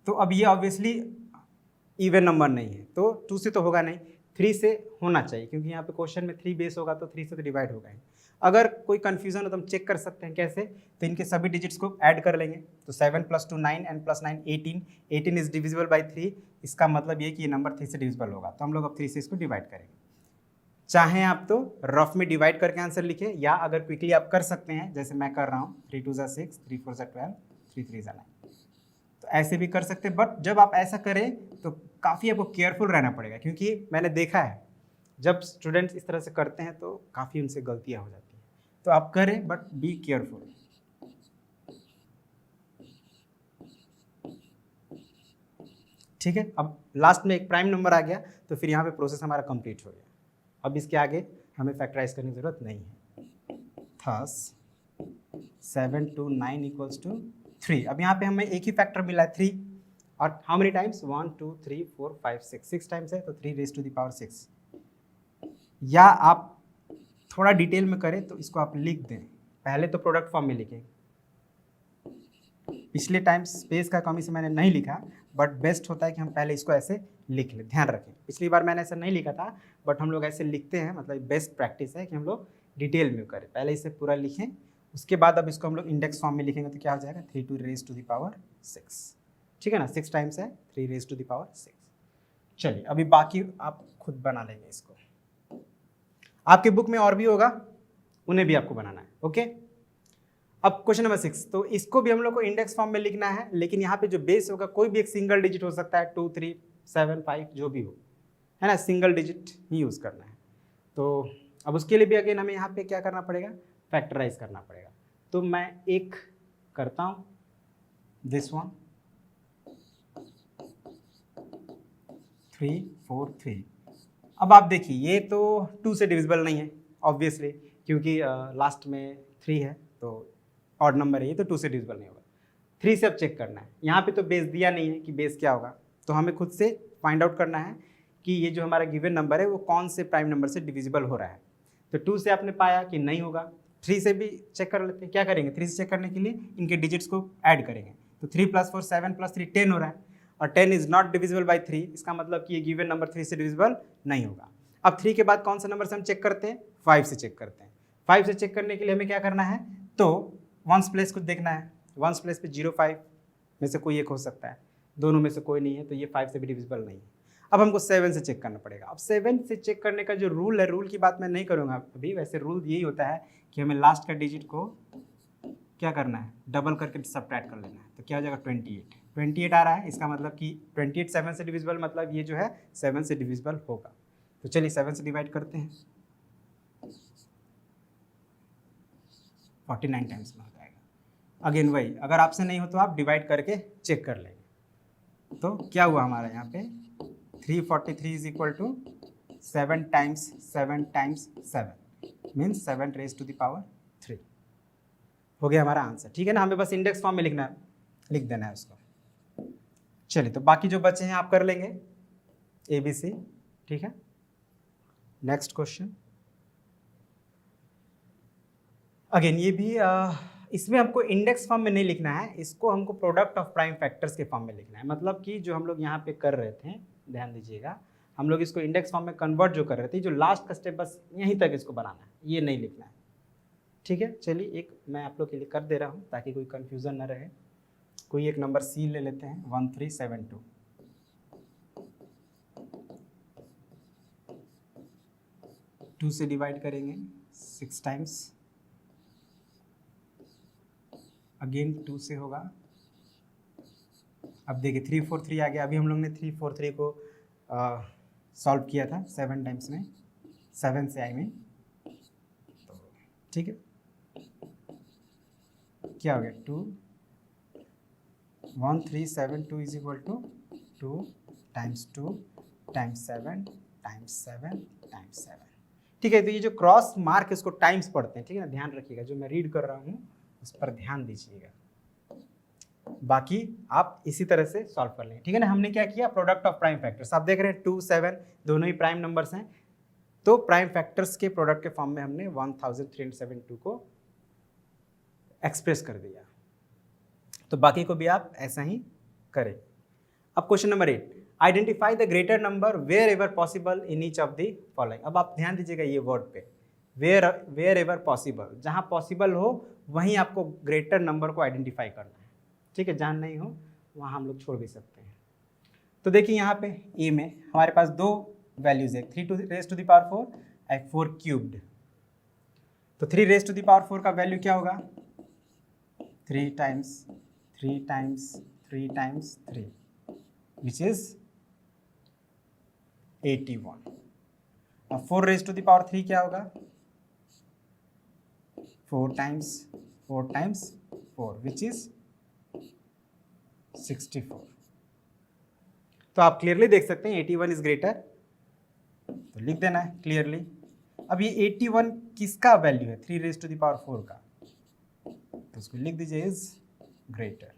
तो अब ये ऑब्वियसली इवन नंबर नहीं है, तो 2 से तो होगा नहीं, 3 से होना चाहिए, क्योंकि यहाँ पे क्वेश्चन में 3 बेस होगा तो 3 से तो डिवाइड होगा ही। अगर कोई कंफ्यूजन हो तो हम चेक कर सकते हैं, कैसे, तो इनके सभी डिजिट्स को ऐड कर लेंगे। तो 7 + 2 9 and + 9 18, 18 इज डिविजिबल बाई 3, इसका मतलब ये कि ये नंबर 3 से डिविजिबल होगा, तो हम लोग अब 3 से इसको डिवाइड करेंगे। चाहे आप तो रफ में डिवाइड करके आंसर लिखे, या अगर क्विकली आप कर सकते हैं जैसे मैं कर रहा हूँ, 3 2 6, 3 4 12, 3 3 9, तो ऐसे भी कर सकते हैं। बट जब आप ऐसा करें तो काफ़ी आपको केयरफुल रहना पड़ेगा, क्योंकि मैंने देखा है जब स्टूडेंट्स इस तरह से करते हैं तो काफ़ी उनसे गलतियां हो जाती हैं। तो आप करें बट बी केयरफुल। ठीक है, अब लास्ट में एक प्राइम नंबर आ गया तो फिर यहाँ पे प्रोसेस हमारा कंप्लीट हो गया। अब इसके आगे हमें फैक्टराइज करने की जरूरत नहीं है। थस 7 2 9 = 3। अब यहाँ पे हमें एक ही फैक्टर मिला है 3, और हाउ मेनी टाइम्स, 1 2 3 4 5 6 टाइम्स है, तो 3 रेज टू द पावर 6। या आप थोड़ा डिटेल में करें तो इसको आप लिख दें, पहले तो प्रोडक्ट फॉर्म में लिखें। पिछले टाइम स्पेस का कमी से मैंने नहीं लिखा, बट बेस्ट होता है कि हम पहले इसको ऐसे लिख लें। ध्यान रखें, पिछली बार मैंने ऐसा नहीं लिखा था, बट हम लोग ऐसे लिखते हैं, मतलब बेस्ट प्रैक्टिस है कि हम लोग डिटेल में करें, पहले इसे पूरा लिखें, उसके बाद अब इसको हम लोग इंडेक्स फॉर्म में लिखेंगे तो क्या हो जाएगा, 3 2 रेज टू द पावर 6। ठीक है ना, 6 टाइम्स है 3 रेज टू द पावर 6। चलिए अभी बाकी आप खुद बना लेंगे इसको, आपके बुक में और भी होगा, उन्हें भी आपको बनाना है। ओके, अब क्वेश्चन नंबर 6, तो इसको भी हम लोग को इंडेक्स फॉर्म में लिखना है, लेकिन यहाँ पे जो बेस होगा कोई भी एक सिंगल डिजिट हो सकता है, 2 3 7 5 जो भी हो, है ना, सिंगल डिजिट ही यूज़ करना है। तो अब उसके लिए भी अगेन हमें यहाँ पे क्या करना पड़ेगा, फैक्टराइज करना पड़ेगा। तो मैं एक करता हूँ, दिस वन 343। अब आप देखिए ये तो 2 से डिविजिबल नहीं है ऑब्वियसली, क्योंकि लास्ट में 3 है तो ऑड नंबर है ये, तो 2 से डिविजिबल नहीं होगा। 3 से अब चेक करना है, यहाँ पे तो बेस दिया नहीं है कि बेस क्या होगा, तो हमें खुद से फाइंड आउट करना है कि ये जो हमारा गिवन नंबर है वो कौन से प्राइम नंबर से डिविजिबल हो रहा है। तो 2 से आपने पाया कि नहीं होगा, 3 से भी चेक कर लेते हैं। क्या करेंगे, 3 से चेक करने के लिए इनके डिजिट्स को ऐड करेंगे, तो 3 + 4 7 + 3 10 हो रहा है, और 10 इज नॉट डिविजिबल बाई 3, इसका मतलब कि ये गिवन नंबर 3 से डिविजिबल नहीं होगा। अब 3 के बाद कौन सा नंबर से हम चेक करते हैं, 5 से चेक करते हैं। 5 से चेक करने के लिए हमें क्या करना है, तो वंस प्लेस को देखना है, वंस प्लेस पे 0 5 में से कोई एक हो सकता है, दोनों में से कोई नहीं है, तो ये 5 से भी डिविजिबल नहीं है। अब हमको 7 से चेक करना पड़ेगा। अब 7 से चेक करने का जो रूल है, रूल की बात मैं नहीं करूँगा अभी, वैसे रूल यही होता है कि हमें लास्ट का डिजिट को क्या करना है, डबल करके सब्ट्रैक्ट कर लेना है, तो क्या हो जाएगा 28। 28 आ रहा है, इसका मतलब कि 28 7 से डिविजिबल, मतलब ये जो है 7 से डिविजिबल होगा। तो चलिए 7 से डिवाइड करते हैं, 49 टाइम्स में हो जाएगा। अगेन वही, अगर आपसे नहीं हो तो आप डिवाइड करके चेक कर लेंगे। तो क्या हुआ हमारा यहाँ पे, 343 is equal to 7 times 7 times 7 means 7 raise to the power 3 हो गया हमारा आंसर। ठीक है ना, हमें बस इंडेक्स फॉर्म में लिख देना है उसको। चलिए, तो बाकी जो बचे हैं आप कर लेंगे ABC। ठीक है, नेक्स्ट क्वेश्चन। अगेन ये भी इसमें हमको इंडेक्स फॉर्म में नहीं लिखना है, इसको हमको प्रोडक्ट ऑफ प्राइम फैक्टर्स के फॉर्म में लिखना है। मतलब कि जो हम लोग यहाँ पे कर रहे थे, ध्यान दीजिएगा, हम लोग इसको इंडेक्स फॉर्म में कन्वर्ट जो कर रहे थे, जो लास्ट का स्टेप बस यहीं तक इसको बनाना है, ये नहीं लिखना है। ठीक है, चलिए एक मैं आप लोग के लिए कर दे रहा हूँ ताकि कोई कन्फ्यूज़न ना रहे। कोई एक नंबर C ले लेते हैं, 1372। 2 से डिवाइड करेंगे 6 टाइम्स, अगेन 2 से होगा। अब देखिए 343 आ गया, अभी हम लोग ने 343 को सॉल्व किया था 7 टाइम्स में, 7 से आई मीन। तो ठीक है, क्या हो गया 2 1372 is equal to 2 times 2 times 7 times 7 times 7। ठीक है, तो ये जो क्रॉस मार्क है इसको टाइम्स पढ़ते हैं। ठीक है ना, ध्यान रखिएगा, जो मैं रीड कर रहा हूँ उस पर ध्यान दीजिएगा, बाकी आप इसी तरह से सॉल्व कर लेंगे। ठीक है ना, हमने क्या किया, प्रोडक्ट ऑफ प्राइम फैक्टर्स, आप देख रहे हैं 2 7 दोनों ही प्राइम नंबर्स हैं, तो प्राइम फैक्टर्स के प्रोडक्ट के फॉर्म में हमने 1372 को एक्सप्रेस कर दिया। तो बाकी को भी आप ऐसा ही करें। अब question number 8, identify the greater number wherever possible in each of the following. अब आप ध्यान दीजिएगा ये वर्ड पे, वेयर एवर पॉसिबल, जहाँ पॉसिबल हो वहीं आपको ग्रेटर नंबर को आइडेंटिफाई करना है। ठीक है, जहाँ नहीं हो वहाँ हम लोग छोड़ भी सकते हैं। तो देखिए यहाँ पे ए में हमारे पास 2 वैल्यूज है, 3 रेज़ टू द पावर 4 और 4 क्यूब्ड। तो 3 रेज़ टू द पावर 4 का वैल्यू क्या होगा, 3 times 3 times 3 times 3 which is 81। और 4 रेज़ टू द पावर 3 क्या होगा, 4 टाइम्स 4 विच इज 64। तो आप क्लियरली देख सकते हैं 81 इज ग्रेटर, तो लिख देना है क्लियरली। अब ये 81 किसका वैल्यू है, 3 रेज़ टू द पावर 4 का, तो उसको लिख दीजिए इज ग्रेटर।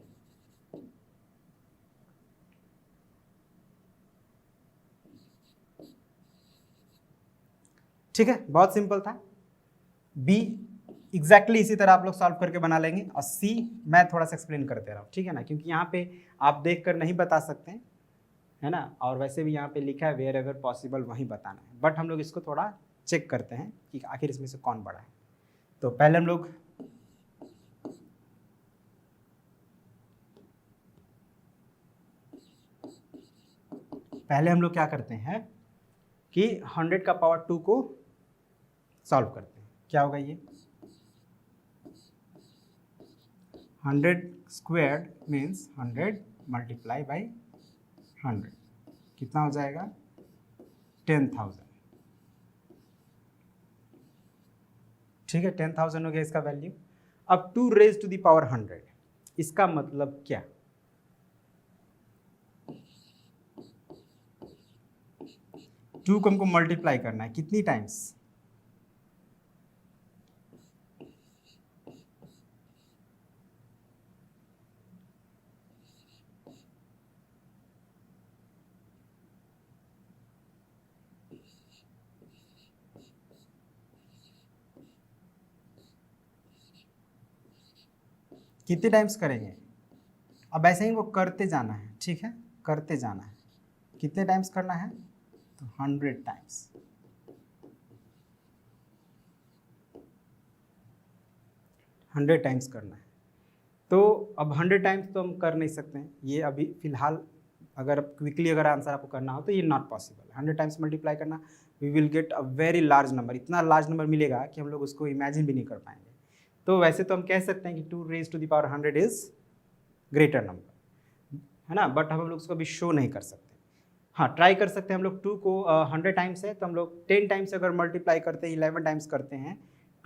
ठीक है, बहुत सिंपल था। बी एग्जैक्टली इसी तरह आप लोग सॉल्व करके बना लेंगे, और सी मैं थोड़ा सा एक्सप्लेन करते रहा हूँ। ठीक है ना, क्योंकि यहाँ पे आप देखकर नहीं बता सकते हैं, है ना, और वैसे भी यहाँ पे लिखा है वेयर एवर पॉसिबल वहीं बताना है, बट हम लोग इसको थोड़ा चेक करते हैं कि आखिर इसमें से कौन बड़ा है। तो पहले हम लोग क्या करते हैं कि 100 का पावर 2 को सॉल्व करते हैं। क्या होगा ये, 100 स्क्वायर्ड मीन्स 100 मल्टीप्लाई बाई 100, कितना हो जाएगा 10,000। ठीक है, 10,000 हो गया इसका वैल्यू। अब 2 रेज़ टू द पावर 100, इसका मतलब क्या, 2 को हमको मल्टीप्लाई करना है कितनी टाइम्स? कितने टाइम्स करेंगे? अब ऐसे ही वो करते जाना है, ठीक है, करते जाना है। कितने टाइम्स करना है? तो 100 टाइम्स। हंड्रेड टाइम्स करना है। तो अब 100 टाइम्स तो हम कर नहीं सकते हैं, ये अभी फिलहाल अगर क्विकली अगर आंसर आपको करना हो तो ये नॉट पॉसिबल। 100 टाइम्स मल्टीप्लाई करना, we will get a very large number, इतना लार्ज नंबर मिलेगा कि हम लोग उसको इमेजिन भी नहीं कर पाएंगे। तो वैसे तो हम कह सकते हैं कि 2 raise to the power 100 is greater number, है ना, बट हम लोग उसको अभी शो नहीं कर सकते। हाँ, ट्राई कर सकते हैं हम लोग। 2 को 100 टाइम्स है तो हम लोग 10 टाइम्स अगर मल्टीप्लाई करते हैं, 11 टाइम्स करते हैं,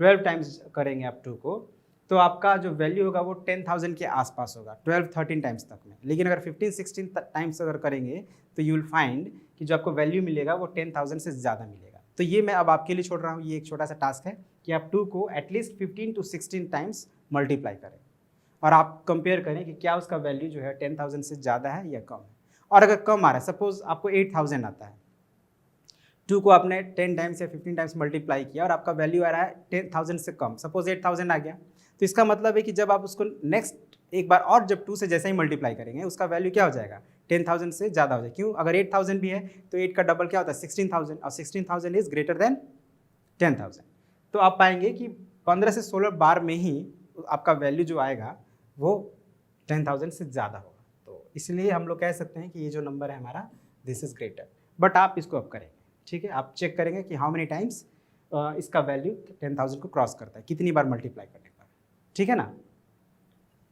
12 टाइम्स करेंगे आप 2 को, तो आपका जो वैल्यू होगा वो 10,000 के आसपास होगा 12-13 टाइम्स तक में। लेकिन अगर 15-16 टाइम्स अगर करेंगे तो यू विल फाइंड कि जो आपको वैल्यू मिलेगा वो 10,000 से ज़्यादा मिलेगा। तो ये मैं अब आपके लिए छोड़ रहा हूँ, ये एक छोटा सा टास्क है कि आप 2 को एटलीस्ट 15-16 टाइम्स मल्टीप्लाई करें और आप कंपेयर करें कि क्या उसका वैल्यू जो है 10,000 से ज़्यादा है या कम है। और अगर कम आ रहा है, सपोज आपको 8,000 आता है, 2 को आपने 10 टाइम्स या 15 टाइम्स मल्टीप्लाई किया और आपका वैल्यू आ रहा है 10,000 से कम, सपोज 8,000 आ गया, तो इसका मतलब है कि जब आप उसको नेक्स्ट एक बार और जब 2 से जैसे ही मल्टीप्लाई करेंगे उसका वैल्यू क्या हो जाएगा? 10,000 से ज़्यादा हो जाएगा। क्यों? अगर 8,000 भी है तो 8 का डबल क्या होता है? 16,000, और 16,000 इज ग्रेटर देन 10,000। तो आप पाएंगे कि 15 से 16 बार में ही आपका वैल्यू जो आएगा वो 10,000 से ज़्यादा होगा। तो इसलिए हम लोग कह सकते हैं कि ये जो नंबर है हमारा, दिस इज ग्रेटर। बट आप इसको अब करेंगे, ठीक है, आप चेक करेंगे कि हाउ मेनी टाइम्स इसका वैल्यू 10,000 को क्रॉस करता है, कितनी बार मल्टीप्लाई करने पर, ठीक है ना।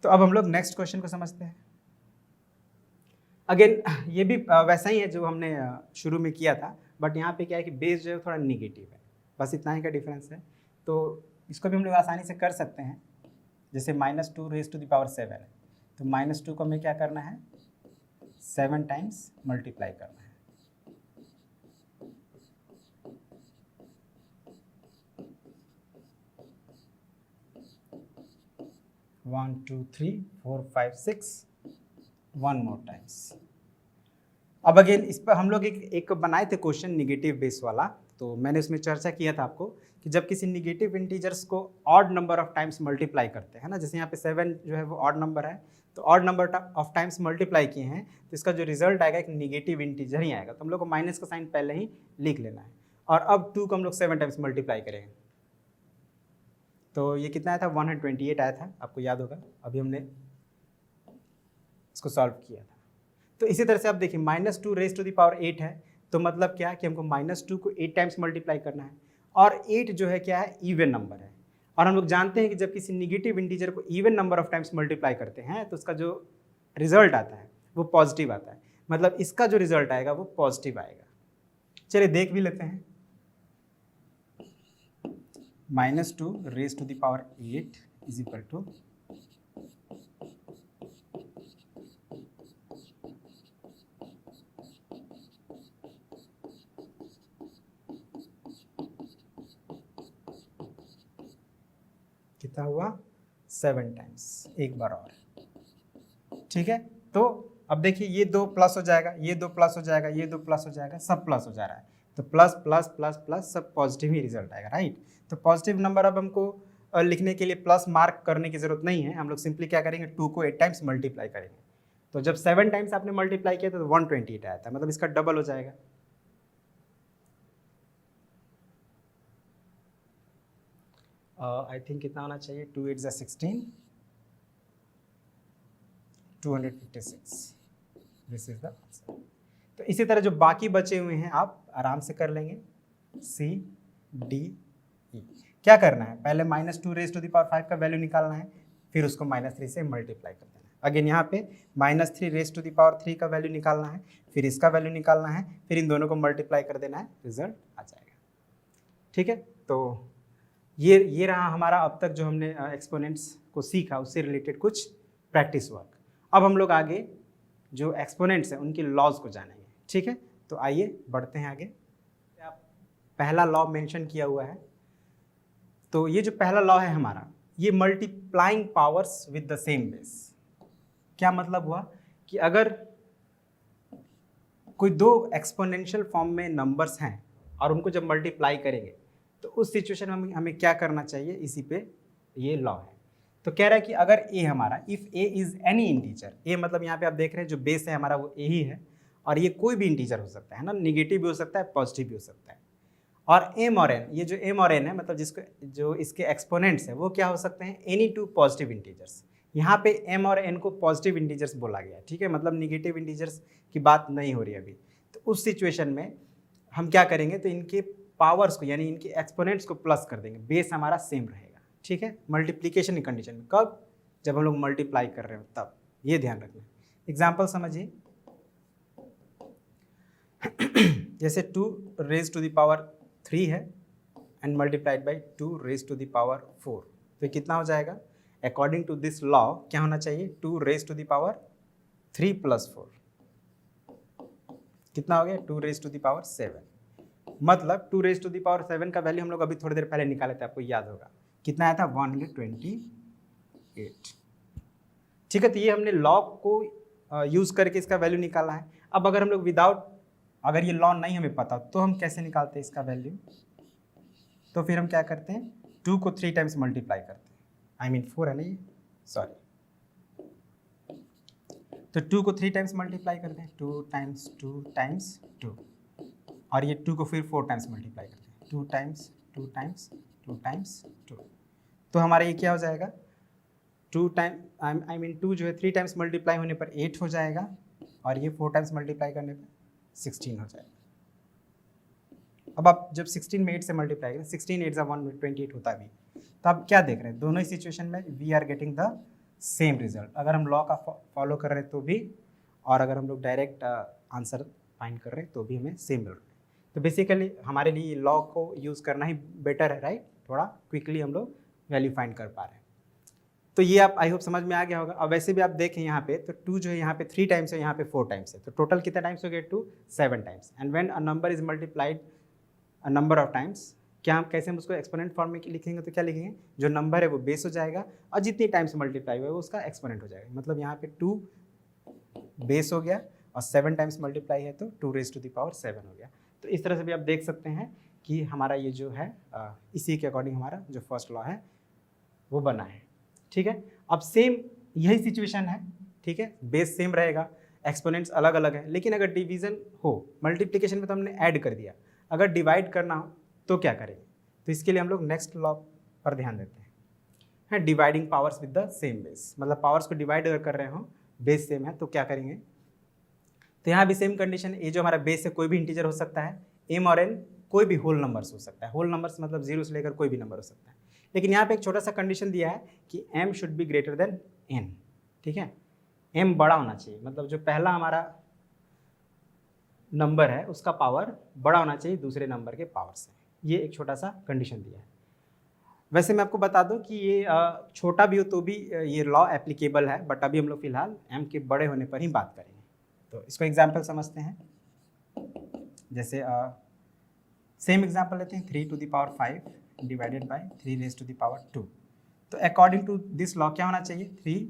तो अब हम लोग नेक्स्ट क्वेश्चन को समझते हैं। अगेन ये भी वैसा ही है जो हमने शुरू में किया था, बट यहाँ पे क्या है कि बेस जो है थोड़ा निगेटिव है, बस इतना ही का डिफरेंस है। तो इसको भी हम लोग आसानी से कर सकते हैं। जैसे -2 रेज टू द पावर 7 है, तो -2 को हमें क्या करना है? 7 टाइम्स मल्टीप्लाई करना है। One two three four five six, one more times. अब अगेन इस पर हम लोग एक बनाए थे क्वेश्चन निगेटिव बेस वाला, तो मैंने उसमें चर्चा किया था आपको कि जब किसी निगेटिव इंटीजर्स को odd number of times multiply करते हैं ना, जैसे यहाँ पे 7 जो है वो ऑड नंबर है, तो odd number of times multiply किए हैं तो इसका जो रिजल्ट आएगा एक निगेटिव इंटीजर ही आएगा। तो हम लोग को माइनस का साइन पहले ही लिख लेना है। और अब 2 को हम लोग 7 टाइम्स मल्टीप्लाई करेंगे तो ये कितना आया था? 128 आया था, आपको याद होगा, अभी हमने इसको सॉल्व किया था। तो इसी तरह से आप देखिए -2 रेज टू द पावर 8 है, तो मतलब क्या कि हमको -2 को 8 टाइम्स मल्टीप्लाई करना है। और 8 जो है क्या है? इवन नंबर है। और हम लोग जानते हैं कि जब किसी निगेटिव इंटीजर को even number of times multiply करते हैं तो उसका जो रिजल्ट आता है वो पॉजिटिव आता है, मतलब इसका जो रिजल्ट आएगा वो पॉजिटिव आएगा। चलिए देख भी लेते हैं। -2 raise to the power 8 is equal to कितना हुआ? 7 टाइम्स, एक बार और, ठीक है। तो अब देखिए ये 2 प्लस हो जाएगा, ये 2 प्लस हो जाएगा, ये 2 प्लस हो जाएगा, सब प्लस हो जा रहा है, तो प्लस प्लस प्लस प्लस सब पॉजिटिव ही रिजल्ट आएगा, राइट। तो पॉजिटिव नंबर अब हमको लिखने के लिए प्लस मार्क करने की जरूरत नहीं है, हम लोग सिंपली क्या करेंगे? 2 को 8 टाइम्स मल्टीप्लाई करेंगे। तो जब 7 टाइम्स आपने मल्टीप्लाई किया तो 128 आया था, मतलब इसका डबल हो जाएगा। आई थिंक कितना होना चाहिए? 2 8 16, 256, दिस इज द आंसर। तो इसी तरह जो बाकी बचे हुए हैं आप आराम से कर लेंगे। C D E क्या करना है? पहले -2 रेज टू द पावर 5 का वैल्यू निकालना है, फिर उसको -3 से मल्टीप्लाई कर देना है। अगेन यहाँ पे -3 रेज टू द पावर 3 का वैल्यू निकालना है, फिर इसका वैल्यू निकालना है, फिर इन दोनों को मल्टीप्लाई कर देना है, रिजल्ट आ जाएगा, ठीक है। तो ये रहा हमारा अब तक जो हमने एक्सपोनेंट्स को सीखा, उससे रिलेटेड कुछ प्रैक्टिस वर्क। अब हम लोग आगे जो एक्सपोनेंट्स हैं उनके लॉज को जानेंगे, ठीक है। तो आइए बढ़ते हैं आगे। पहला लॉ मेंशन किया हुआ है। तो ये जो पहला लॉ है हमारा, ये multiplying powers with the same base. क्या मतलब हुआ कि अगर कोई दो एक्सपोनेंशियल फॉर्म में नंबर्स हैं और उनको जब मल्टीप्लाई करेंगे तो उस सिचुएशन में हमें क्या करना चाहिए, इसी पे ये लॉ है। तो कह रहा है कि अगर ए हमारा, if A is any integer, A मतलब यहाँ पे आप देख रहे हैं जो बेस है हमारा वो ए ही है, और ये कोई भी इंटीजर हो सकता है ना, निगेटिव भी हो सकता है, पॉजिटिव भी हो सकता है। और एम और एन, ये जो एम और एन है मतलब जिसको जो इसके एक्सपोनेंट्स है वो क्या हो सकते हैं, एनी टू पॉजिटिव इंटीजर्स। यहाँ पे एम और एन को पॉजिटिव इंटीजर्स बोला गया है, ठीक है, मतलब निगेटिव इंटीजर्स की बात नहीं हो रही अभी। तो उस सिचुएशन में हम क्या करेंगे, तो इनके पावर्स को यानी इनके एक्सपोनेंट्स को प्लस कर देंगे, बेस हमारा सेम रहेगा, ठीक है, मल्टीप्लीकेशन की कंडीशन में। कब, जब हम लोग मल्टीप्लाई कर रहे हो तब, ये ध्यान रखना। एग्जाम्पल समझिए, जैसे 2 रेज टू द पावर 3 है and multiplied by 2 raise to the power 4, तो कितना हो जाएगा, अकॉर्डिंग टू दिस लॉ क्या होना चाहिए, 2 raise to the power 3 plus 4, कितना हो गया, 2 रेज टू द पावर 7। मतलब 2 रेज टू द पावर 7 का वैल्यू हम लोग अभी थोड़ी देर पहले निकाले थे, आपको याद होगा कितना आया था, 128। ठीक है, तो ये हमने लॉ को यूज करके इसका वैल्यू निकाला है। अब अगर हम लोग विदाउट, अगर ये लॉ नहीं हमें पता तो हम कैसे निकालते हैं इसका वैल्यू, तो फिर हम क्या करते हैं, 2 को 3 टाइम्स मल्टीप्लाई करते हैं, आई मीन 4 है ना ये, सॉरी, तो 2 को 3 टाइम्स मल्टीप्लाई करते हैं, 2 टाइम्स 2 टाइम्स 2, और ये 2 को फिर 4 टाइम्स मल्टीप्लाई करते हैं, 2 टाइम्स 2 टाइम्स 2 टाइम्स 2, तो हमारा ये क्या हो जाएगा, 2 टाइम आई मीन 2 जो है 3 टाइम्स मल्टीप्लाई होने पर 8 हो जाएगा, और ये 4 टाइम्स मल्टीप्लाई करने पर 16 हो जाएगा। अब आप जब 16 में 8 से मल्टीप्लाई करें, 16 8 128 होता है भी, तो आप क्या देख रहे हैं, दोनों ही सिचुएशन में we are getting the same result. अगर हम लॉ का फॉलो कर रहे हैं तो भी, और अगर हम लोग डायरेक्ट आंसर फाइंड कर रहे हैं तो भी हमें सेम मिल रहा है। तो बेसिकली हमारे लिए लॉ को यूज़ करना ही बेटर है, राइट, थोड़ा क्विकली हम लोग वैल्यू फाइंड कर पा रहे हैं। तो ये आप आई होप समझ में आ गया होगा। अब वैसे भी आप देखें यहाँ पे, तो 2 जो है यहाँ पे 3 टाइम्स है, यहाँ पे 4 टाइम्स है, तो टोटल कितना टाइम्स हो गया, 2 7 times. And when a number is multiplied a number of times, क्या हम कैसे हम उसको एक्सपोनेंट फॉर्म में लिखेंगे, तो क्या लिखेंगे, जो नंबर है वो बेस हो जाएगा और जितनी टाइम्स मल्टीप्लाई हुआ है वो उसका एक्सपोनेंट हो जाएगा। मतलब यहाँ पे 2 बेस हो गया और 7 टाइम्स मल्टीप्लाई है तो 2 रेज टू द पावर 7 हो गया। तो इस तरह से भी आप देख सकते हैं कि हमारा ये जो है इसी के अकॉर्डिंग हमारा जो फर्स्ट लॉ है वो बना है, ठीक है। अब सेम यही सिचुएशन है, ठीक है, बेस सेम रहेगा, एक्सपोनेंट्स अलग अलग है, लेकिन अगर डिवीजन हो, मल्टीप्लिकेशन में तो हमने ऐड कर दिया, अगर डिवाइड करना हो तो क्या करेंगे, तो इसके लिए हम लोग नेक्स्ट लॉ पर ध्यान देते हैं, dividing powers with the same base. मतलब पावर्स को डिवाइड अगर कर रहे हो, बेस सेम है तो क्या करेंगे, तो यहाँ भी सेम कंडीशन, ये जो हमारा बेस है कोई भी इंटीजर हो सकता है, एम और एन कोई भी होल नंबर्स हो सकता है, होल नंबर्स मतलब 0 से लेकर कोई भी नंबर हो सकता है। लेकिन यहाँ पे एक छोटा सा कंडीशन दिया है कि m should be greater than n, ठीक है, m बड़ा होना चाहिए, मतलब जो पहला हमारा नंबर है उसका पावर बड़ा होना चाहिए दूसरे नंबर के पावर से, ये एक छोटा सा कंडीशन दिया है। वैसे मैं आपको बता दूं कि ये छोटा भी हो तो भी ये लॉ एप्लीकेबल है, बट अभी हम लोग फिलहाल m के बड़े होने पर ही बात करेंगे। तो इसको एग्जाम्पल समझते हैं, जैसे सेम एग्जाम्पल लेते हैं, 3 to the power 5 divided by 3 raise to the power 2। तो अकॉर्डिंग टू दिस लॉ क्या होना चाहिए, 3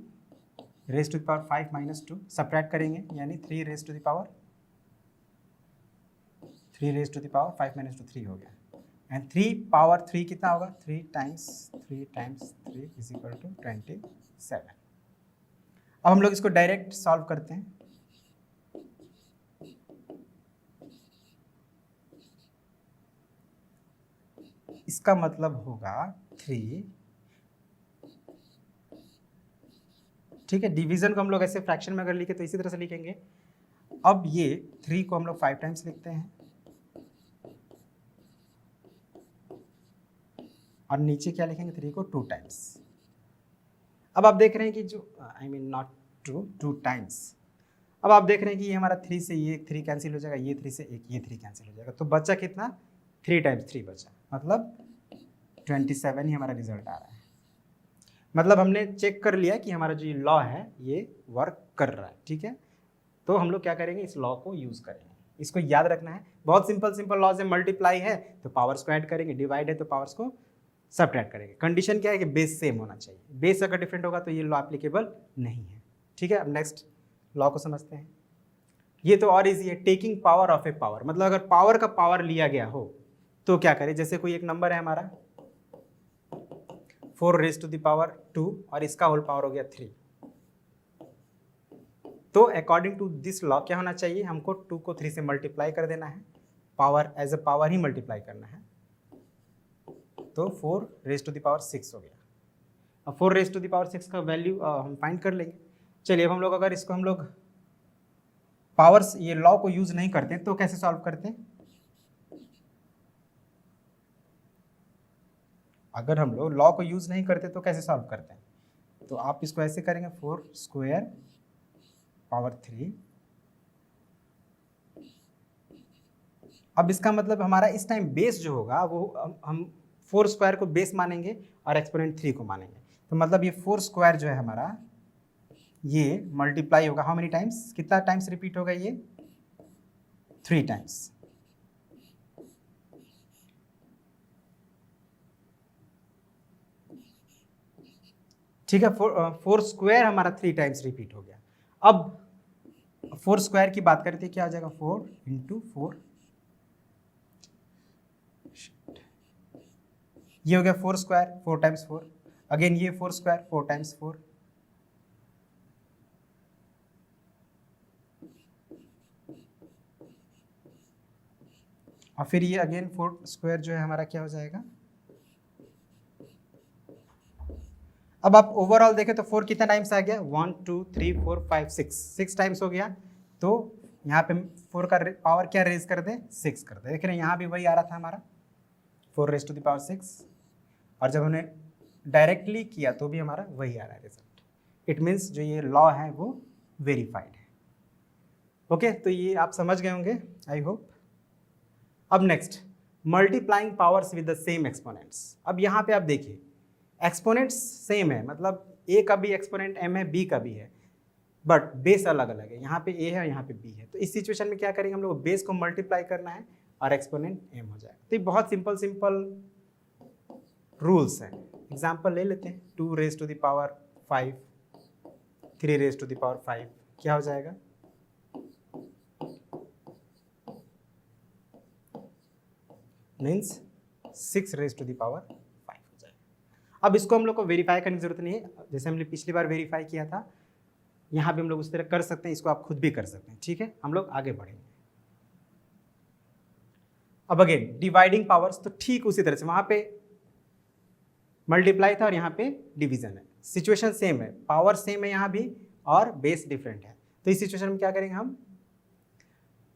raise to the power 5 minus 2, subtract करेंगे यानी 3 raise to the power 5 minus 2 3 हो गया, एंड 3 पावर 3 कितना होगा, 3 टाइम्स 3 इज इक्वल टू 27। अब हम लोग इसको डायरेक्ट सॉल्व करते हैं, इसका मतलब होगा 3, ठीक है, डिवीजन को हम लोग ऐसे फ्रैक्शन में अगर लिखे तो इसी तरह से लिखेंगे। अब ये 3 को हम लोग 5 टाइम्स लिखते हैं और नीचे क्या लिखेंगे, 3 को 2 टाइम्स। अब आप देख रहे हैं कि जो आई मीन नॉट 2 टाइम्स, अब आप देख रहे हैं कि ये हमारा 3 से ये 3 कैंसिल हो जाएगा, ये 3 से एक ये 3 कैंसिल हो जाएगा, तो बचा कितना, 3 टाइम्स 3 बचा, मतलब 27 ही हमारा रिजल्ट आ रहा है। मतलब हमने चेक कर लिया कि हमारा जो लॉ है ये वर्क कर रहा है, ठीक है। तो हम लोग क्या करेंगे, इस लॉ को यूज़ करेंगे, इसको याद रखना है। बहुत सिंपल सिंपल लॉज है, मल्टीप्लाई है तो पावर्स को ऐड करेंगे, डिवाइड है तो पावर्स को सब्ट्रैक्ट करेंगे। कंडीशन क्या है कि बेस सेम होना चाहिए, बेस अगर डिफरेंट होगा तो ये लॉ एप्लीकेबल नहीं है। ठीक है, अब नेक्स्ट लॉ को समझते हैं। ये तो और इजी है, taking power of A power, मतलब अगर पावर का पावर लिया गया हो तो क्या करें। जैसे कोई एक नंबर है हमारा 4 रेज़ टू द पावर 2 और इसका होल पावर हो गया 3, तो अकॉर्डिंग टू दिस लॉ क्या होना चाहिए, हमको 2 को 3 से मल्टीप्लाई कर देना है, पावर एज अ पावर ही मल्टीप्लाई करना है, तो 4 रेज़ टू द पावर 6 हो गया। अब 4 रेज़ टू द पावर 6 का वैल्यू हम फाइंड कर लेंगे। चलिए अब हम लोग अगर इसको हम लोग पावर्स ये लॉ को यूज नहीं करते तो कैसे सॉल्व करते हैं। अगर हम लोग लॉ को यूज नहीं करते तो कैसे सॉल्व करते हैं, तो आप इसको ऐसे करेंगे 4 स्क्वायर पावर 3। अब इसका मतलब हमारा इस टाइम बेस जो होगा वो हम 4 स्क्वायर को बेस मानेंगे और एक्सपोनेंट 3 को मानेंगे, तो मतलब ये 4 स्क्वायर जो है हमारा ये मल्टीप्लाई होगा हाउ मेनी टाइम्स, कितना टाइम्स रिपीट होगा ये 3 टाइम्स। ठीक है, 4 स्क्वायर हमारा 3 टाइम्स रिपीट हो गया। अब 4 स्क्वायर की बात करते हैं, क्या आ जाएगा 4 इंटू 4, ये हो गया 4 स्क्वायर 4 टाइम्स 4, अगेन ये 4 स्क्वायर 4 टाइम्स 4, और फिर ये अगेन 4 स्क्वायर जो है हमारा क्या हो जाएगा। अब आप ओवरऑल देखें तो 4 कितना टाइम्स आ गया, 1 2 3 4 5 6 टाइम्स हो गया। तो यहाँ पे 4 का पावर क्या रेज कर दे 6 कर दे, देख रहे हैं यहाँ भी वही आ रहा था हमारा 4 रेज टू द पावर 6, और जब हमने डायरेक्टली किया तो भी हमारा वही आ रहा है रिजल्ट। इट मीन्स जो ये लॉ है वो वेरीफाइड है। ओके, तो ये आप समझ गए होंगे आई होप। अब next multiplying powers with the same exponents. अब यहाँ पे आप देखिए एक्सपोनेंट्स सेम है, मतलब ए का भी एक्सपोनेंट m है, बी का भी है, बट बेस अलग अलग है, यहाँ पे a है और यहाँ पे b है। तो इस सिचुएशन में क्या करेंगे हम लोग, बेस को मल्टीप्लाई करना है और एक्सपोनेंट m हो जाएगा। तो ये बहुत सिंपल सिंपल रूल्स हैं। एग्जाम्पल ले लेते हैं, 2 raise to the power 5 3 raise to the power 5 क्या हो जाएगा, means 6 raise to the power 5 हो जाएगा। अब इसको हम लोग को वेरीफाई करने की जरूरत नहीं है, जैसे हमने पिछली बार वेरीफाई किया था यहाँ भी हम लोग उस तरह कर सकते हैं, इसको आप खुद भी कर सकते हैं। ठीक है, हम लोग आगे बढ़ेंगे। अब अगेन डिवाइडिंग पावर्स, तो ठीक उसी तरह से वहाँ पे मल्टीप्लाई था और यहाँ पे डिवीजन है, सिचुएशन सेम है, पावर सेम है यहाँ भी और बेस डिफरेंट है। तो इस सिचुएशन में क्या करेंगे हम,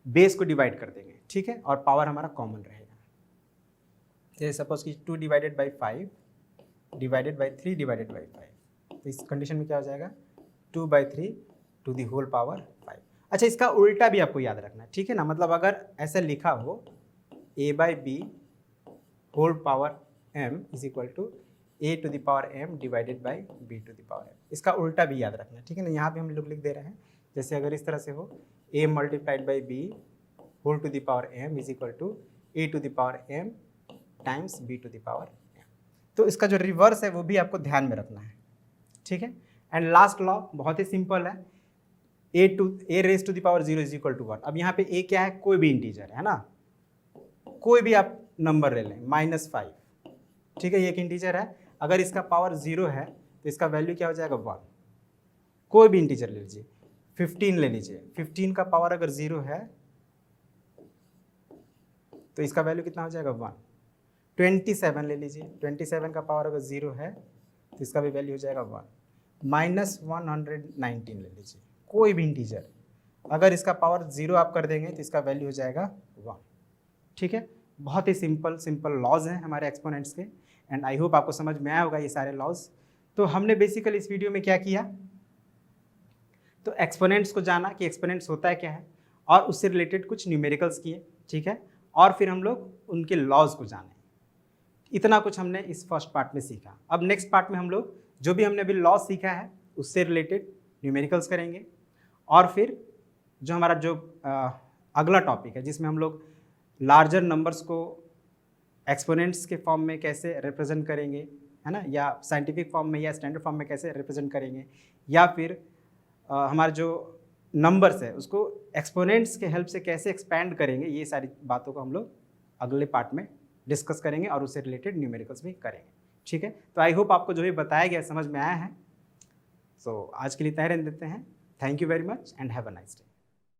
बेस को डिवाइड कर देंगे, ठीक है, और पावर हमारा कॉमन रहेगा। जैसे सपोज कि 2 divided by 5 divided by 3 divided by 5, तो इस कंडीशन में क्या हो जाएगा 2/3 टू दी होल पावर 5। अच्छा, इसका उल्टा भी आपको याद रखना है, ठीक है ना, मतलब अगर ऐसा लिखा हो a/b whole power m is equal to a to the power m divided by b to the power m, इसका उल्टा भी याद रखना है, ठीक है ना। यहाँ पे हम लोग लिख दे रहे हैं, जैसे अगर इस तरह से हो a multiplied by b whole to the power m is equal to a to the power m times b to the power m, तो इसका जो रिवर्स है वो भी आपको ध्यान में रखना है, ठीक है। एंड लास्ट लॉ बहुत ही सिंपल है, a raise to the power 0 is equal to 1। अब यहाँ पे a क्या है, कोई भी इंटीजर है ना, कोई भी आप नंबर ले लें -5, ठीक है, ये एक इंटीजर है, अगर इसका पावर 0 है तो इसका वैल्यू क्या हो जाएगा 1। कोई भी इंटीजर ले लीजिए, 15 ले लीजिए, 15 का पावर अगर 0 है तो इसका वैल्यू कितना हो जाएगा 1। 27 ले लीजिए, 27 का पावर अगर 0 है तो इसका भी वैल्यू हो जाएगा 1। -119 ले लीजिए, कोई भी इंटीजर, अगर इसका पावर 0 आप कर देंगे तो इसका वैल्यू हो जाएगा 1, ठीक है। बहुत ही सिंपल लॉज हैं हमारे एक्सपोनेंट्स के, एंड आई होप आपको समझ में आया होगा ये सारे लॉज। तो हमने बेसिकली इस वीडियो में क्या किया, तो एक्सपोनेंट्स को जाना कि एक्सपोनेंट्स होता है क्या है, और उससे रिलेटेड कुछ न्यूमेरिकल्स किए, ठीक है, और फिर हम लोग उनके लॉज को जाने। इतना कुछ हमने इस फर्स्ट पार्ट में सीखा। अब नेक्स्ट पार्ट में हम लोग जो भी हमने अभी लॉ सीखा है उससे रिलेटेड न्यूमेरिकल्स करेंगे, और फिर जो हमारा जो अगला टॉपिक है जिसमें हम लोग लार्जर नंबर्स को एक्सपोनेंट्स के फॉर्म में कैसे रिप्रेजेंट करेंगे, है ना, या साइंटिफिक फॉर्म में या स्टैंडर्ड फॉर्म में कैसे रिप्रेजेंट करेंगे, या फिर हमारे जो नंबर्स है उसको एक्सपोनेंट्स के हेल्प से कैसे एक्सपैंड करेंगे। ये सारी बातों को हम लोग अगले पार्ट में डिस्कस करेंगे और उससे रिलेटेड न्यूमेरिकल्स भी करेंगे। ठीक है, तो आई होप आपको जो भी बताया गया समझ में आया है। सो आज के लिए इतना ही रहने देते हैं। Thank you very much and have a nice day.